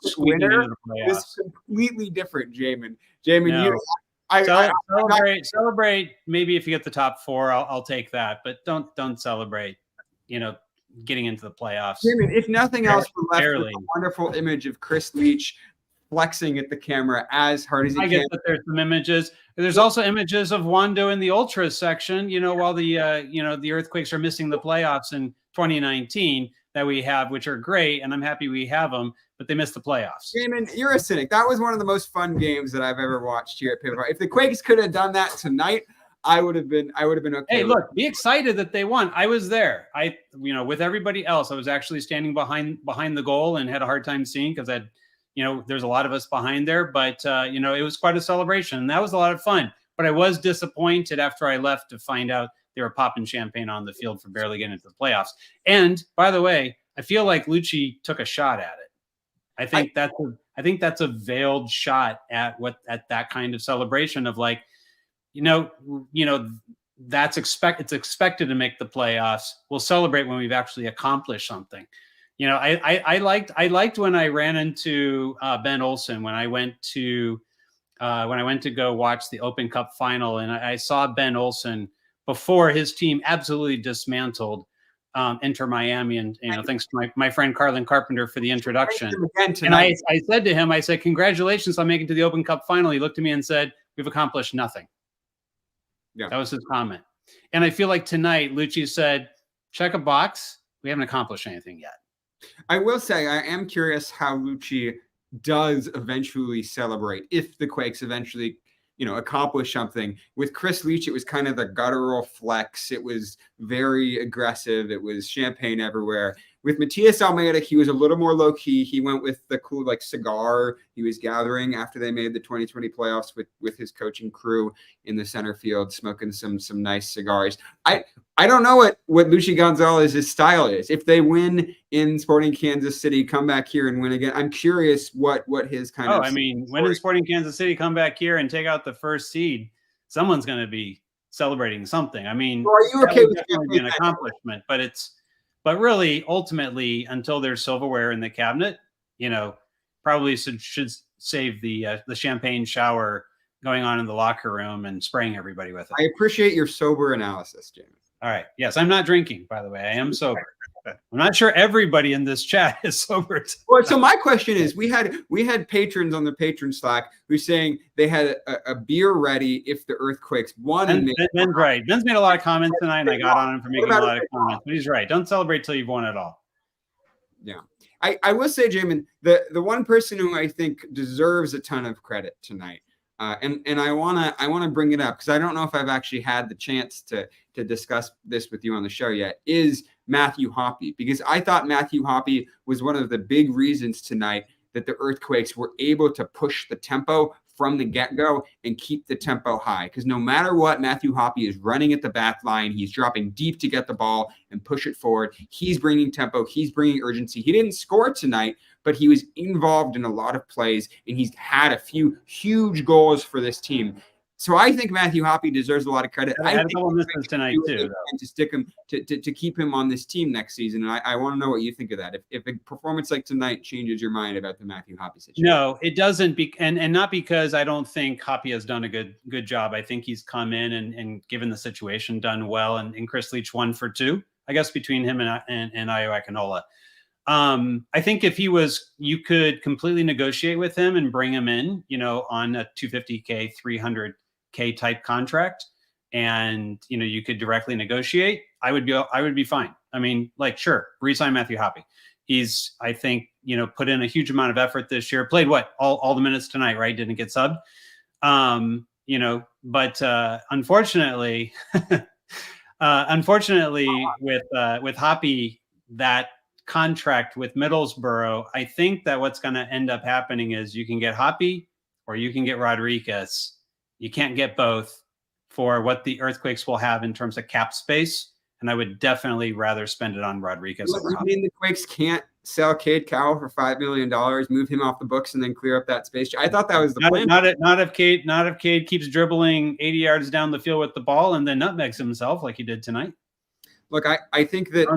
squeaking into the playoffs. Was completely different, Jamon. No. Celebrate. Maybe if you get the top 4, I'll take that. But don't celebrate. Getting into the playoffs. Jamon, if nothing else, we're left with a wonderful image of Chris Leach flexing at the camera as hard as he can. I guess that there's some images. There's also images of Wando in the Ultras section, while the Earthquakes are missing the playoffs in 2019 that we have, which are great, and I'm happy we have them, but they missed the playoffs. Jamon, you're a cynic. That was one of the most fun games that I've ever watched here at Pivot. If the Quakes could have done that tonight, I would have been okay. Hey, look, be excited that they won. I was there. With everybody else, I was actually standing behind the goal and had a hard time seeing because there's a lot of us behind there, but it was quite a celebration and that was a lot of fun. But I was disappointed after I left to find out they were popping champagne on the field for barely getting into the playoffs. And by the way, I feel like Lucci took a shot at it. I think that's a veiled shot at that kind of celebration of like, it's expected to make the playoffs. We'll celebrate when we've actually accomplished something. I liked when I ran into Ben Olsen when I went to go watch the Open Cup final, and I saw Ben Olsen before his team absolutely dismantled Inter Miami. And, thanks to my friend Carlin Carpenter for the introduction. And I said to him, I said, congratulations on making it to the Open Cup final. He looked at me and said, we've accomplished nothing. Yeah. That was his comment. And I feel like tonight, Lucci said, check a box. We haven't accomplished anything yet. I will say, I am curious how Lucci does eventually celebrate, if the Quakes eventually, accomplish something. With Chris Leach, it was kind of the guttural flex. It was very aggressive. It was champagne everywhere. With Matias Almeida, he was a little more low key. He went with the cool cigar he was gathering after they made the 2020 playoffs with his coaching crew in the center field, smoking some nice cigars. I don't know what Luchi Gonzalez's style is. If they win in Sporting Kansas City, come back here and win again. I'm curious what his kind of. Win in Sporting Kansas City, come back here and take out the first seed. Someone's going to be celebrating something. Are you okay with an accomplishment? But really, ultimately, until there's silverware in the cabinet, probably should save the champagne shower going on in the locker room and spraying everybody with it. I appreciate your sober analysis, Jamie. All right. Yes, I'm not drinking, by the way. I am sober. I'm not sure everybody in this chat is sober. Well, so my question is, we had patrons on the patron Slack who saying they had a beer ready if the Earthquakes won. Ben's right. Ben's made a lot of comments tonight, and I got on him for making a lot of comments. But he's right. Don't celebrate till you've won it all. Yeah. I will say, Jamin, the one person who I think deserves a ton of credit tonight, and I wanna bring it up because I don't know if I've actually had the chance to discuss this with you on the show yet, is Matthew Hoppe, because I thought Matthew Hoppe was one of the big reasons tonight that the Earthquakes were able to push the tempo from the get-go and keep the tempo high. Because no matter what, Matthew Hoppe is running at the back line. He's dropping deep to get the ball and push it forward. He's bringing tempo. He's bringing urgency. He didn't score tonight, but he was involved in a lot of plays, and he's had a few huge goals for this team. So I think Matthew Hoppe deserves a lot of credit. I had a couple of misses tonight too, to stick him to keep him on this team next season. And I want to know what you think of that. If a performance like tonight changes your mind about the Matthew Hoppe situation. No, it doesn't. And not because I don't think Hoppe has done a good job. I think he's come in and given the situation, done well. And Chris Leach 1 for 2, I guess, between him and Ayo Akinola. I think if you could completely negotiate with him and bring him in, on a $250K, $300K type contract, and you could directly negotiate, I would be fine. I mean, sure, resign Matthew Hoppe. He's, I think, put in a huge amount of effort this year. Played all the minutes tonight, right? Didn't get subbed. But unfortunately, with Hoppe, that contract with Middlesbrough, I think that what's going to end up happening is you can get Hoppe or you can get Rodriguez. You can't get both for what the Earthquakes will have in terms of cap space. And I would definitely rather spend it on Rodriguez. You mean the Quakes can't sell Cade Cowell for $5 million, move him off the books, and then clear up that space? I thought that was the plan. Not if Cade keeps dribbling 80 yards down the field with the ball and then nutmegs himself like he did tonight. Look, I think that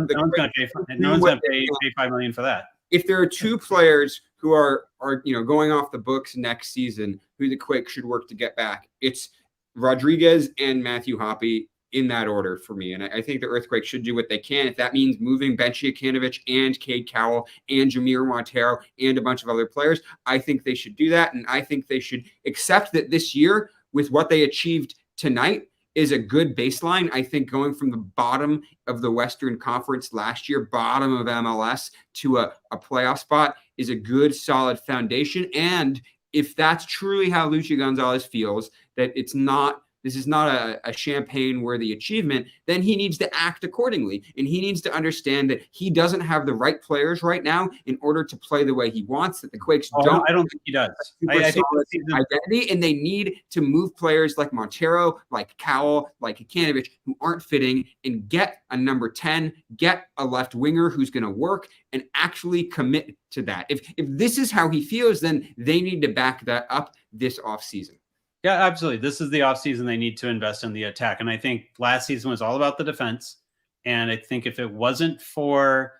no one's going to pay $5 million for that. If there are two players who are going off the books next season, who the Quakes should work to get back, it's Rodriguez and Matthew Hoppe, in that order for me. And I think the Earthquakes should do what they can. If that means moving Ben Ciakanovic and Cade Cowell and Jamir Montero and a bunch of other players, I think they should do that. And I think they should accept that this year, with what they achieved tonight, is a good baseline. I think going from the bottom of the Western Conference last year, bottom of MLS, to a playoff spot is a good, solid foundation. And if that's truly how Luchi Gonzalez feels, that this is not a champagne-worthy achievement, then he needs to act accordingly. And he needs to understand that he doesn't have the right players right now in order to play the way he wants, that the Quakes don't. I don't think he does. I think identity, and they need to move players like Montero, like Cowell, like Ciakanovic, who aren't fitting, and get a number 10, get a left winger who's going to work and actually commit to that. If this is how he feels, then they need to back that up this offseason. Yeah, absolutely. This is the offseason they need to invest in the attack. And I think last season was all about the defense. And I think if it wasn't for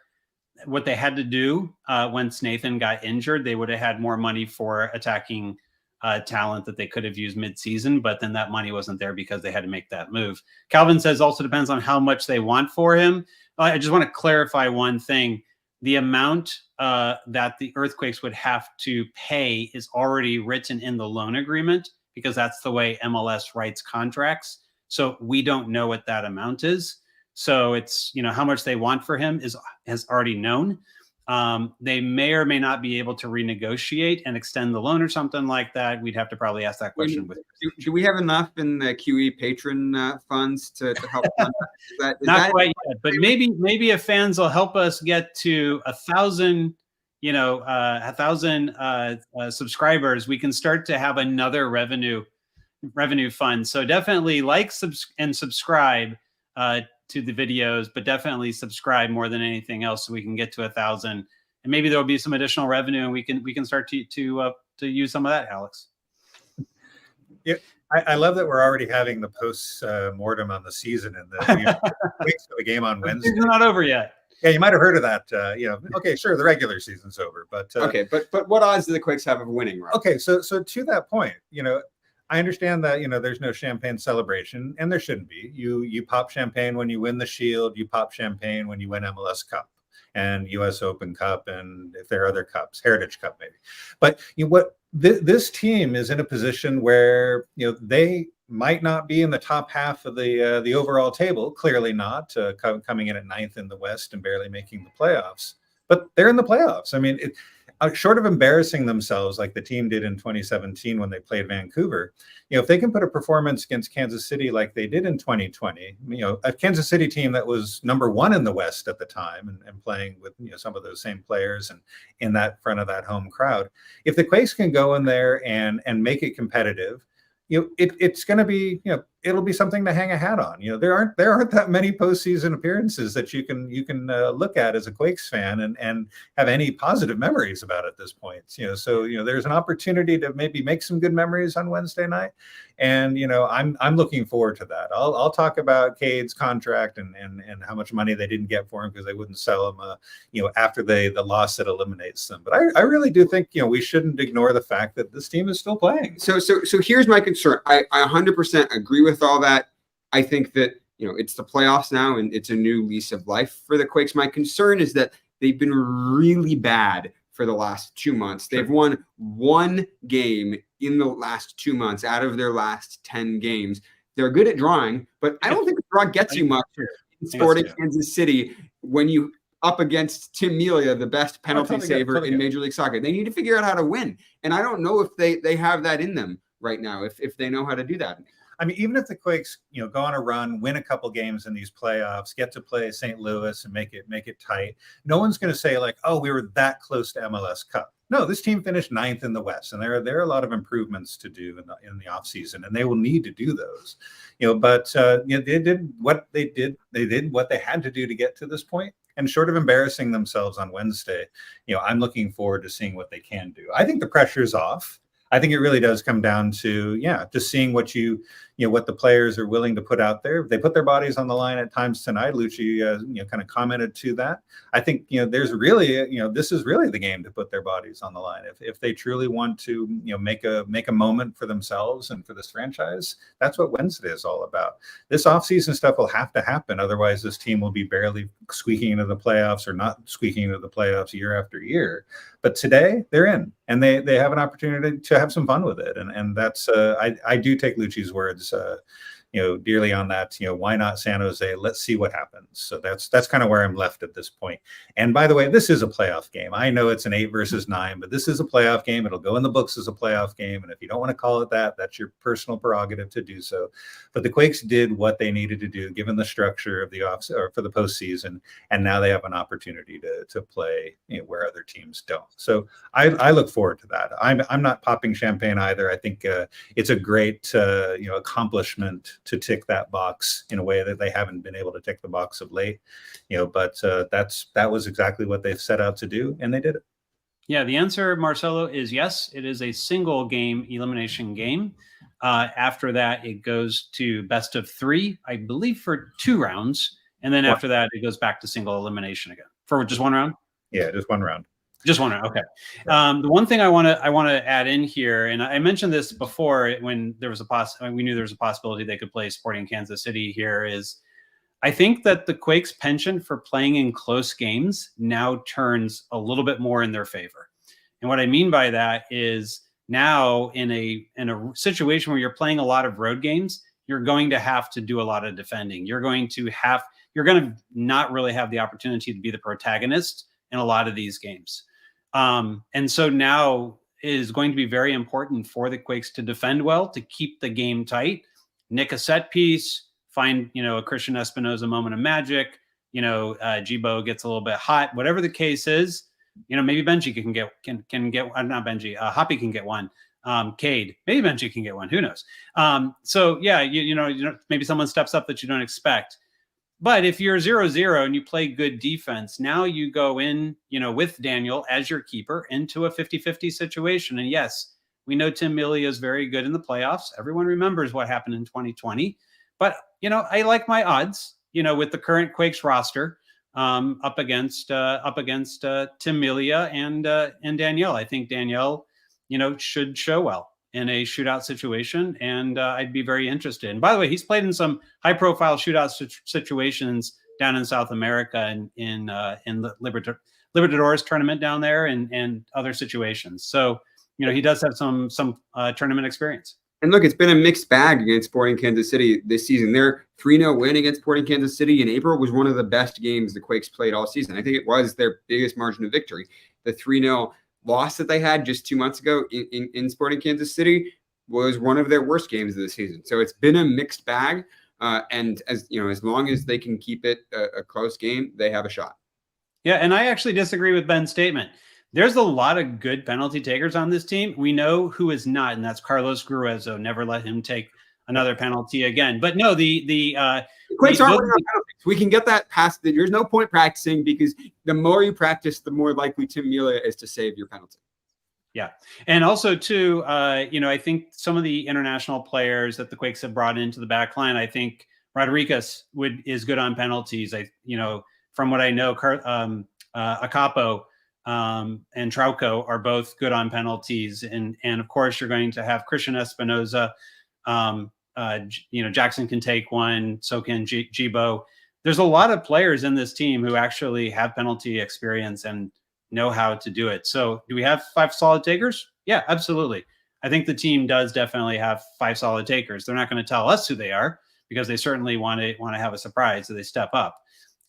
what they had to do once Nathan got injured, they would have had more money for attacking talent that they could have used mid-season, but then that money wasn't there because they had to make that move. Calvin says also depends on how much they want for him. I just want to clarify one thing. The amount that the Earthquakes would have to pay is already written in the loan agreement, because that's the way MLS writes contracts. So we don't know what that amount is. So it's, how much they want for him has already known. They may or may not be able to renegotiate and extend the loan or something like that. We'd have to probably ask that question. Do we have enough in the QE patron funds to help fund that? Not quite yet, but maybe if fans will help us get to 1,000, 1,000 subscribers, we can start to have another revenue fund. So definitely like and subscribe to the videos, but definitely subscribe more than anything else, so we can get to 1,000, and maybe there'll be some additional revenue, and we can start to use some of that, Alex. Yeah, I love that we're already having the post mortem on the season, and the weeks of the game on Wednesday. It's not over yet. Yeah, you might have heard of that. Okay, sure, the regular season's over, but okay, but what odds do the Quakes have of winning, right? Okay, so to that point, I understand that, there's no champagne celebration, and there shouldn't be. You pop champagne when you win the Shield, you pop champagne when you win MLS Cup and US Open Cup, and if there are other cups, Heritage Cup maybe. But this team is in a position where they might not be in the top half of the overall table, clearly not, coming in at 9th in the West and barely making the playoffs. But they're in the playoffs. I mean, short of embarrassing themselves like the team did in 2017 when they played Vancouver, if they can put a performance against Kansas City like they did in 2020, a Kansas City team that was number 1 in the West at the time and playing with some of those same players and in that front of that home crowd, if the Quakes can go in there and make it competitive, it's going to be, it'll be something to hang a hat on. There aren't that many postseason appearances that you can look at as a Quakes fan and have any positive memories about at this point. So there's an opportunity to maybe make some good memories on Wednesday night, and I'm looking forward to that. I'll talk about Cade's contract and how much money they didn't get for him because they wouldn't sell him after the loss that eliminates them. But I really do think we shouldn't ignore the fact that this team is still playing. So here's my concern. I 100% agree with all that. I think that it's the playoffs now and it's a new lease of life for the Quakes. My concern is that they've been really bad for the last 2 months. They've won 1 game in the last 2 months out of their last 10 games. They're good at drawing, but I don't think the draw gets you much in Sporting Kansas City when you up against Tim Melia, the best penalty saver in Major League Soccer. They need to figure out how to win. And I don't know if they have that in them right now, if they know how to do that. I mean, even if the Quakes, go on a run, win a couple games in these playoffs, get to play St. Louis and make it tight, no one's going to say like, oh, we were that close to MLS Cup. No, this team finished 9th in the West, and there are a lot of improvements to do in the offseason, and they will need to do those. But they did what they did. They did what they had to do to get to this point. And short of embarrassing themselves on Wednesday, I'm looking forward to seeing what they can do. I think the pressure's off. I think it really does come down to, just seeing what what the players are willing to put out there. They put their bodies on the line at times tonight. Lucci, kind of commented to that. I think, there's really, this is really the game to put their bodies on the line. If they truly want to, make a moment for themselves and for this franchise, that's what Wednesday is all about. This offseason stuff will have to happen. Otherwise, this team will be barely squeaking into the playoffs or not squeaking into the playoffs year after year. But today they're in, and they have an opportunity to have some fun with it. And that's, I do take Lucci's words, dearly on that. Why not San Jose? Let's see what happens. So that's kind of where I'm left at this point. And by the way, this is a playoff game. I know it's an 8 versus 9, but this is a playoff game. It'll go in the books as a playoff game. And if you don't want to call it that, that's your personal prerogative to do so. But the Quakes did what they needed to do, given the structure of the off or for the postseason. And now they have an opportunity to play where other teams don't. So I look forward to that. I'm not popping champagne either. I think it's a great accomplishment to tick that box in a way that they haven't been able to tick the box of late, but that was exactly what they set out to do, and they did it. Yeah, the answer, Marcelo, is yes. It is a single game elimination game. After that, it goes to best of 3, I believe, for 2 rounds, and then after that, it goes back to single elimination again for just 1 round. Yeah, just 1 round. Just wondering. Okay. The one thing I want to add in here, and I mentioned this before when there was we knew there was a possibility they could play Sporting Kansas City here, is I think that the Quakes' penchant for playing in close games now turns a little bit more in their favor. And what I mean by that is now in a situation where you're playing a lot of road games, you're going to have to do a lot of defending. You're going to not really have the opportunity to be the protagonist in a lot of these games. And so now it is going to be very important for the Quakes to defend well, to keep the game tight, nick a set piece, find, a Christian Espinoza moment of magic, Jibo gets a little bit hot, whatever the case is, maybe Benji can get not Benji, Hoppy can get one. Cade, maybe Benji can get one, who knows? So yeah, maybe someone steps up that you don't expect. But if you're 0-0 and you play good defense, now you go in, with Daniel as your keeper into a 50-50 situation. And yes, we know Tim Melia is very good in the playoffs. Everyone remembers what happened in 2020. But, I like my odds, with the current Quakes roster up against Tim Melia and Danielle. I think Danielle, should show well in a shootout situation, and I'd be very interested. And by the way, he's played in some high-profile shootout situations down in South America and in the Libertadores tournament down there and other situations. So, he does have some tournament experience. And look, it's been a mixed bag against Sporting Kansas City this season. Their 3-0 win against Sporting Kansas City in April was one of the best games the Quakes played all season. I think it was their biggest margin of victory. The 3-0 loss that they had just 2 months ago in Sporting Kansas City was one of their worst games of the season. So it's been a mixed bag. And as long as they can keep it a close game, they have a shot. Yeah, and I actually disagree with Ben's statement. There's a lot of good penalty takers on this team. We know who is not, and that's Carlos Gruezo. Never let him take another penalty again. But no, the Quakes aren't winning on penalties. We can get that past. There's no point practicing, because the more you practice, the more likely Tim Melia is to save your penalty. Yeah. And also, too, I think some of the international players that the Quakes have brought into the back line, I think Rodriguez is good on penalties. From what I know, Acapo and Trauco are both good on penalties. And of course, you're going to have Christian Espinoza. Jackson can take one, so can Jibo. There's a lot of players in this team who actually have penalty experience and know how to do it. So do we have 5 solid takers? Yeah, absolutely. I think the team does definitely have 5 solid takers. They're not going to tell us who they are, because they certainly want to have a surprise, so they step up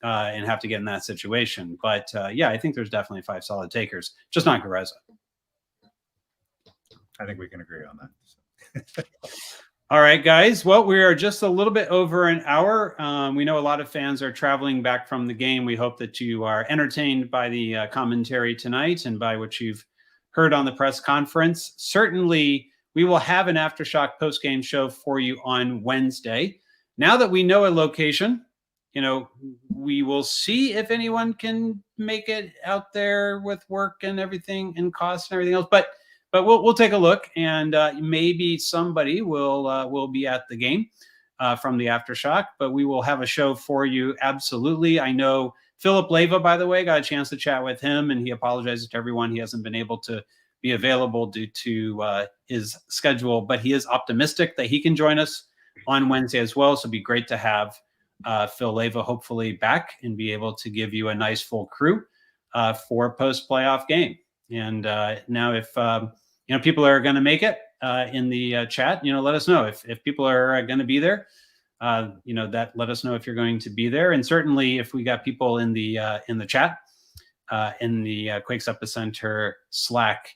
and have to get in that situation. But yeah, I think there's definitely 5 solid takers, just not Gruezo. I think we can agree on that. All right, guys. Well, we are just a little bit over an hour. We know a lot of fans are traveling back from the game. We hope that you are entertained by the commentary tonight and by what you've heard on the press conference. Certainly, we will have an Aftershock post-game show for you on Wednesday. Now that we know a location, we will see if anyone can make it out there with work and everything and costs and everything else. But we'll take a look, and maybe somebody will be at the game from the Aftershock. But we will have a show for you, absolutely. I know Philip Leyva, by the way, got a chance to chat with him, and he apologizes to everyone. He hasn't been able to be available due to his schedule, but he is optimistic that he can join us on Wednesday as well. So it'd be great to have Phil Leyva hopefully back and be able to give you a nice full crew for a post-playoff game. And now if people are going to make it in the chat, let us know if people are going to be there. That let us know if you're going to be there. And certainly if we got people in the chat in the Quakes Epicenter Slack,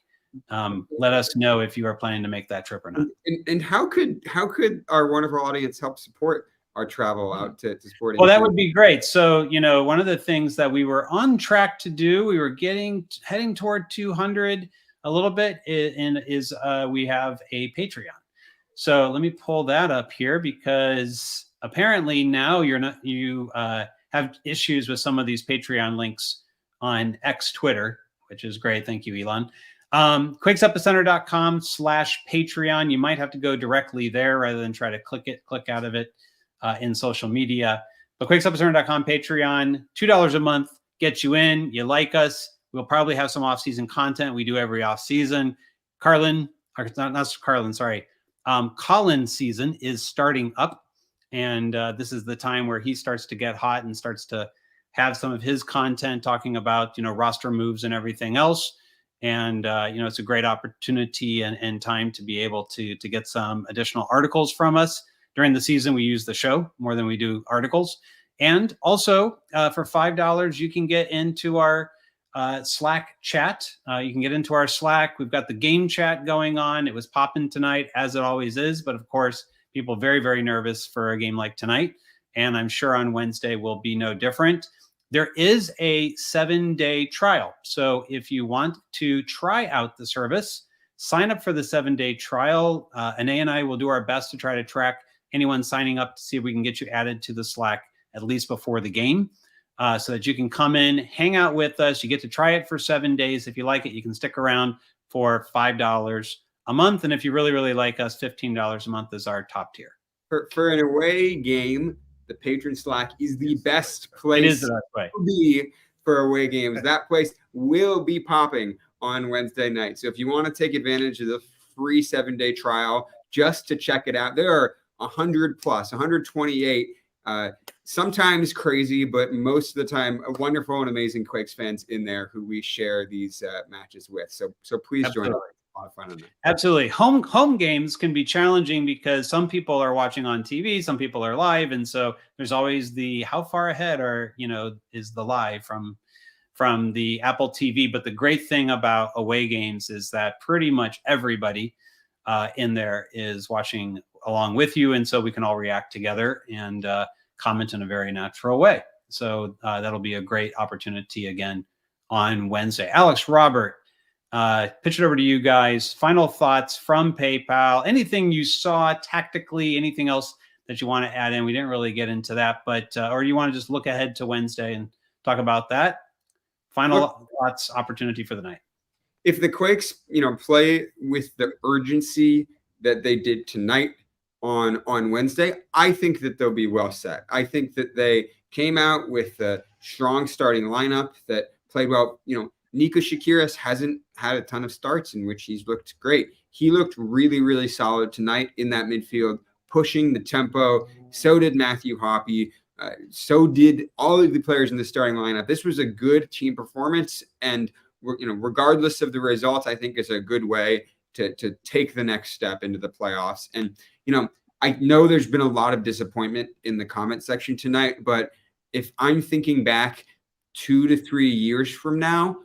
let us know if you are planning to make that trip or not. And how could our wonderful audience help support our travel out to Sporting? Well, that would be great. So, one of the things that we were on track to do, we were heading toward 200 a little bit, is we have a Patreon. So let me pull that up here, because apparently now you have issues with some of these Patreon links on X Twitter, which is great. Thank you, Elon. QuakesEpicenter.com/Patreon. You might have to go directly there rather than try to click out of it in social media. But QuakesEpicenter.com Patreon, $2 a month gets you in. You like us, We'll probably have some off-season content. We do every off-season. Collins season is starting up, and this is the time where he starts to get hot and starts to have some of his content talking about, roster moves and everything else. And, it's a great opportunity and time to be able to get some additional articles from us. During the season, we use the show more than we do articles. And also, for $5, you can get into our Slack chat. You can get into our Slack. We've got the game chat going on. It was popping tonight, as it always is. But of course, people very, very nervous for a game like tonight. And I'm sure on Wednesday will be no different. There is a 7-day trial. So if you want to try out the service, sign up for the 7-day trial. Anae and I will do our best to try to track anyone signing up to see if we can get you added to the Slack at least before the game, so that you can come in, hang out with us. You get to try it for 7 days. If you like it, you can stick around for $5 a month. And if you really, really like us, $15 a month is our top tier. For an away game, the patron Slack is the best place It is the best way to be for away games. That place will be popping on Wednesday night. So if you want to take advantage of the free 7-day trial just to check it out, there are 100 plus, 128, sometimes crazy, but most of the time wonderful and amazing Quakes fans in there who we share these matches with. So please Absolutely. join us. A lot of fun on that. Absolutely. Home games can be challenging because some people are watching on TV, some people are live, and so there's always the how far ahead is the live from the Apple TV. But the great thing about away games is that pretty much everybody in there is watching along with you, and so we can all react together and comment in a very natural way. So that'll be a great opportunity again on Wednesday. Alex, Robert, pitch it over to you guys. Final thoughts from PayPal. Anything you saw tactically, anything else that you want to add in? We didn't really get into that, but or you want to just look ahead to Wednesday and talk about that? Final thoughts, opportunity for the night. If the Quakes, play with the urgency that they did tonight on Wednesday, I think that they'll be well set. I think that they came out with a strong starting lineup that played well. Nico Shakiris hasn't had a ton of starts in which he's looked great. He looked really, really solid tonight in that midfield, pushing the tempo. So did Matthew Hoppe. So did all of the players in the starting lineup. This was a good team performance, and regardless of the results, I think it's a good way to take the next step into the playoffs. And I know there's been a lot of disappointment in the comment section tonight, but if I'm thinking back 2 to 3 years from now,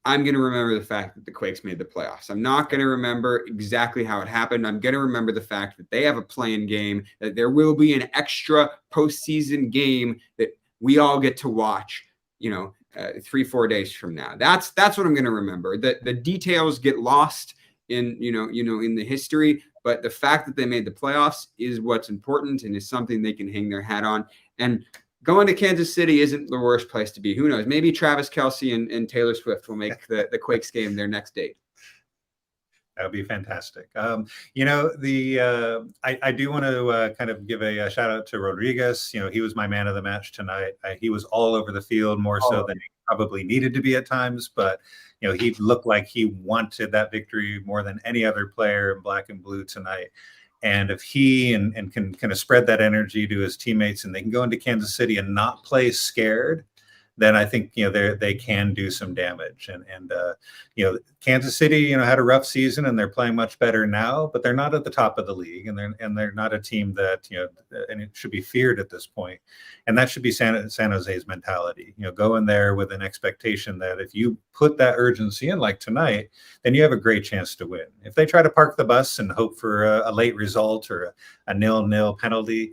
I'm going to remember the fact that the Quakes made the playoffs. I'm not going to remember exactly how it happened. I'm going to remember the fact that they have a play-in game, that there will be an extra postseason game that we all get to watch, 3-4 days from now. That's what I'm going to remember. The details get lost in the history, but the fact that they made the playoffs is what's important and is something they can hang their hat on. And going to Kansas City isn't the worst place to be. Who knows? Maybe Travis Kelce and Taylor Swift will make the Quakes game their next date. That would be fantastic. I do want to kind of give a shout out to Rodriguez. He was my man of the match tonight. He was all over the field, more so than he probably needed to be at times. But, he looked like he wanted that victory more than any other player in black and blue tonight. And if he and can kind of spread that energy to his teammates and they can go into Kansas City and not play scared, then I think, they can do some damage. And Kansas City, had a rough season and they're playing much better now, but they're not at the top of the league and they're not a team that, and it should be feared at this point. And that should be San Jose's mentality, go in there with an expectation that if you put that urgency in like tonight, then you have a great chance to win. If they try to park the bus and hope for a late result or a 0-0 penalty,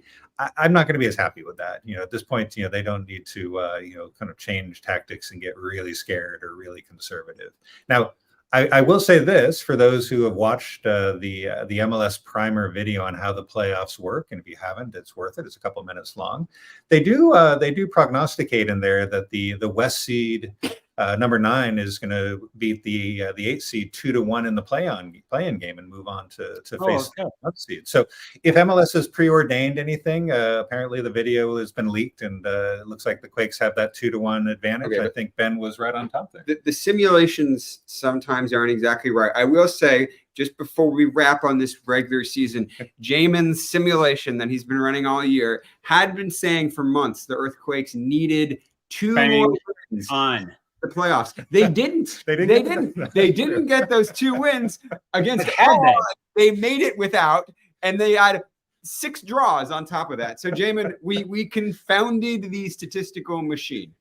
I'm not going to be as happy with that. At this point, they don't need to, kind of change tactics and get really scared or really conservative. Now, I will say this for those who have watched the MLS primer video on how the playoffs work, and if you haven't, it's worth it. It's a couple minutes long. They do prognosticate in there that the West seed number 9 is going to beat the 8 seed 2-1 in the play-in game and move on to face the 1 seed. So if MLS has preordained anything, apparently the video has been leaked, and it looks like the Quakes have that 2-1 advantage. Okay, I think Ben was right on top there. The simulations sometimes aren't exactly right. I will say, just before we wrap on this regular season, Jamon's simulation that he's been running all year had been saying for months the Earthquakes needed 2 more wins on the playoffs. They didn't. They didn't get those 2 wins against all. They made it without, and they had 6 draws on top of that. So Jamon, we confounded the statistical machine.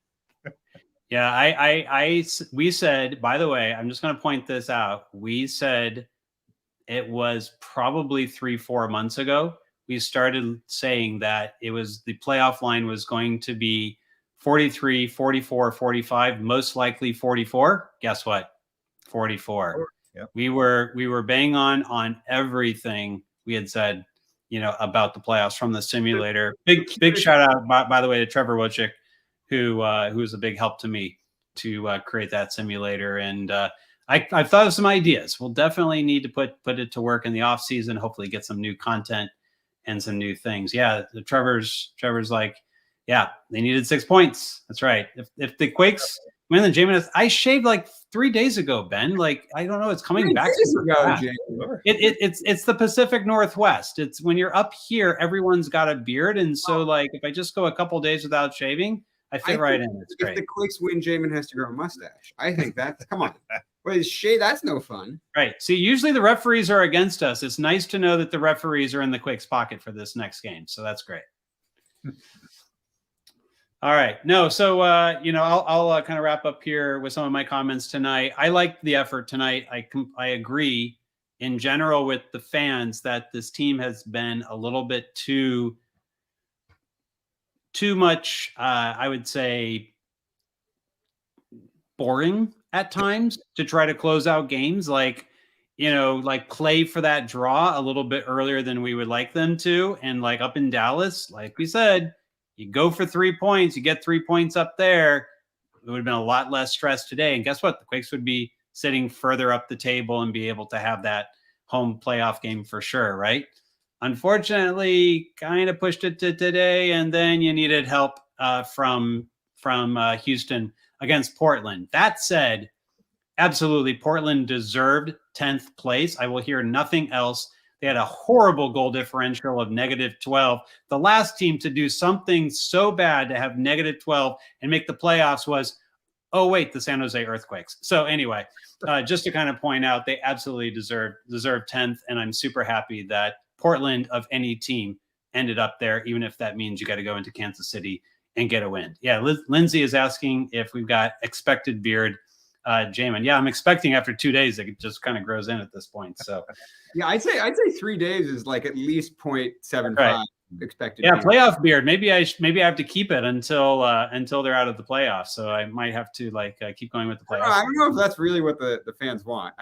Yeah, we said, by the way, I'm just going to point this out. We said it was probably 3-4 months ago. We started saying that it was the playoff line was going to be 43, 44, 45, most likely 44. Guess what? 44. Yep. We were bang on everything we had said, about the playoffs from the simulator. Big shout out, by the way, to Trevor Wojcik, who was a big help to me to create that simulator. And I've thought of some ideas. We'll definitely need to put it to work in the off season. Hopefully get some new content and some new things. Yeah, Trevor's like, yeah, they needed 6 points. That's right. If the Quakes win, then Jamon, I shaved like 3 days ago, Ben. Like, I don't know, it's coming back. It's the Pacific Northwest. It's when you're up here, everyone's got a beard, and so like if I just go a couple days without shaving, I fit right in. It's great. If the Quakes win, Jamon has to grow a mustache. I think that's come on. Wait, shave? That's no fun. Right. See, usually the referees are against us. It's nice to know that the referees are in the Quakes' pocket for this next game. So that's great. All right. No, so I'll kind of wrap up here with some of my comments tonight. I liked the effort tonight. I agree in general with the fans that this team has been a little bit too much, I would say, boring at times to try to close out games. Like play for that draw a little bit earlier than we would like them to. And like up in Dallas, like we said, you go for 3 points, you get 3 points up there. It would have been a lot less stress today. And guess what? The Quakes would be sitting further up the table and be able to have that home playoff game for sure, right? Unfortunately, kind of pushed it to today, and then you needed help from Houston against Portland. That said, absolutely, Portland deserved 10th place. I will hear nothing else. They had a horrible goal differential of -12. The last team to do something so bad to have -12 and make the playoffs was, oh, wait, the San Jose Earthquakes. So anyway, just to kind of point out, they absolutely deserve 10th, and I'm super happy that Portland, of any team, ended up there, even if that means you got to go into Kansas City and get a win. Yeah, Lindsay is asking if we've got expected beard. Jamon, yeah, I'm expecting after 2 days it just kind of grows in at this point. So yeah, I'd say 3 days is like at least 0.75 right. Expected. Yeah, playoff beard. Maybe I have to keep it until they're out of the playoffs. So I might have to keep going with the playoffs. I don't know if that's really what the fans want.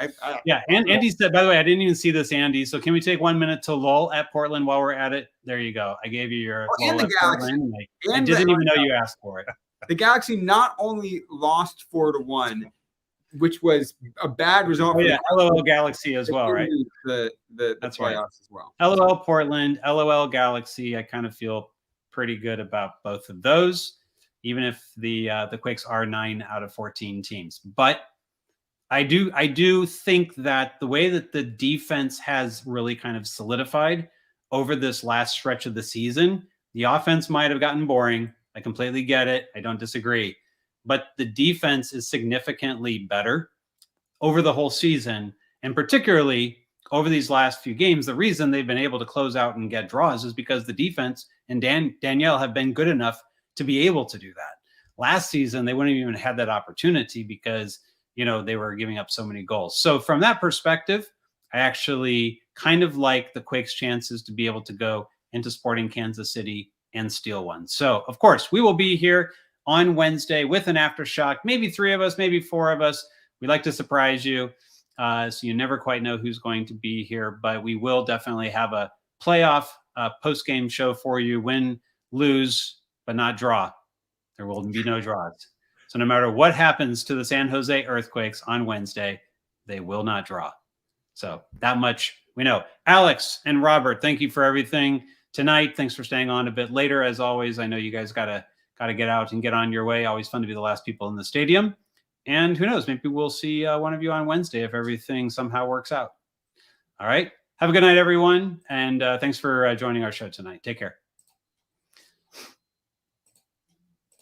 Yeah, and Andy said, by the way, I didn't even see this, Andy. So can we take 1 minute to lull at Portland while we're at it? There you go. I gave you your and the Galaxy. I didn't even know you asked for it. The Galaxy not only lost 4-1, which was a bad result. Oh, yeah, LOL Galaxy as well, right? That's playoffs as well. LOL Portland, LOL Galaxy. I kind of feel pretty good about both of those, even if the Quakes are 9 out of 14 teams. But I do think that the way that the defense has really kind of solidified over this last stretch of the season, the offense might have gotten boring. I completely get it. I don't disagree. But the defense is significantly better over the whole season, and particularly over these last few games. The reason they've been able to close out and get draws is because the defense and Danielle have been good enough to be able to do that. Last season, they wouldn't even had that opportunity because, they were giving up so many goals. So from that perspective, I actually kind of like the Quakes' chances to be able to go into Sporting Kansas City and steal one. So, of course, we will be here on Wednesday with an Aftershock, maybe 3 of us, maybe 4 of us. We like to surprise you. So you never quite know who's going to be here, but we will definitely have a playoff post-game show for you. Win, lose, but not draw. There will be no draws. So no matter what happens to the San Jose Earthquakes on Wednesday, they will not draw. So that much we know. Alex and Robert, thank you for everything tonight. Thanks for staying on a bit later. As always, I know you guys gotta get out and get on your way. Always fun to be the last people in the stadium. And who knows, maybe we'll see one of you on Wednesday if everything somehow works out. All right. Have a good night, everyone. And thanks for joining our show tonight. Take care.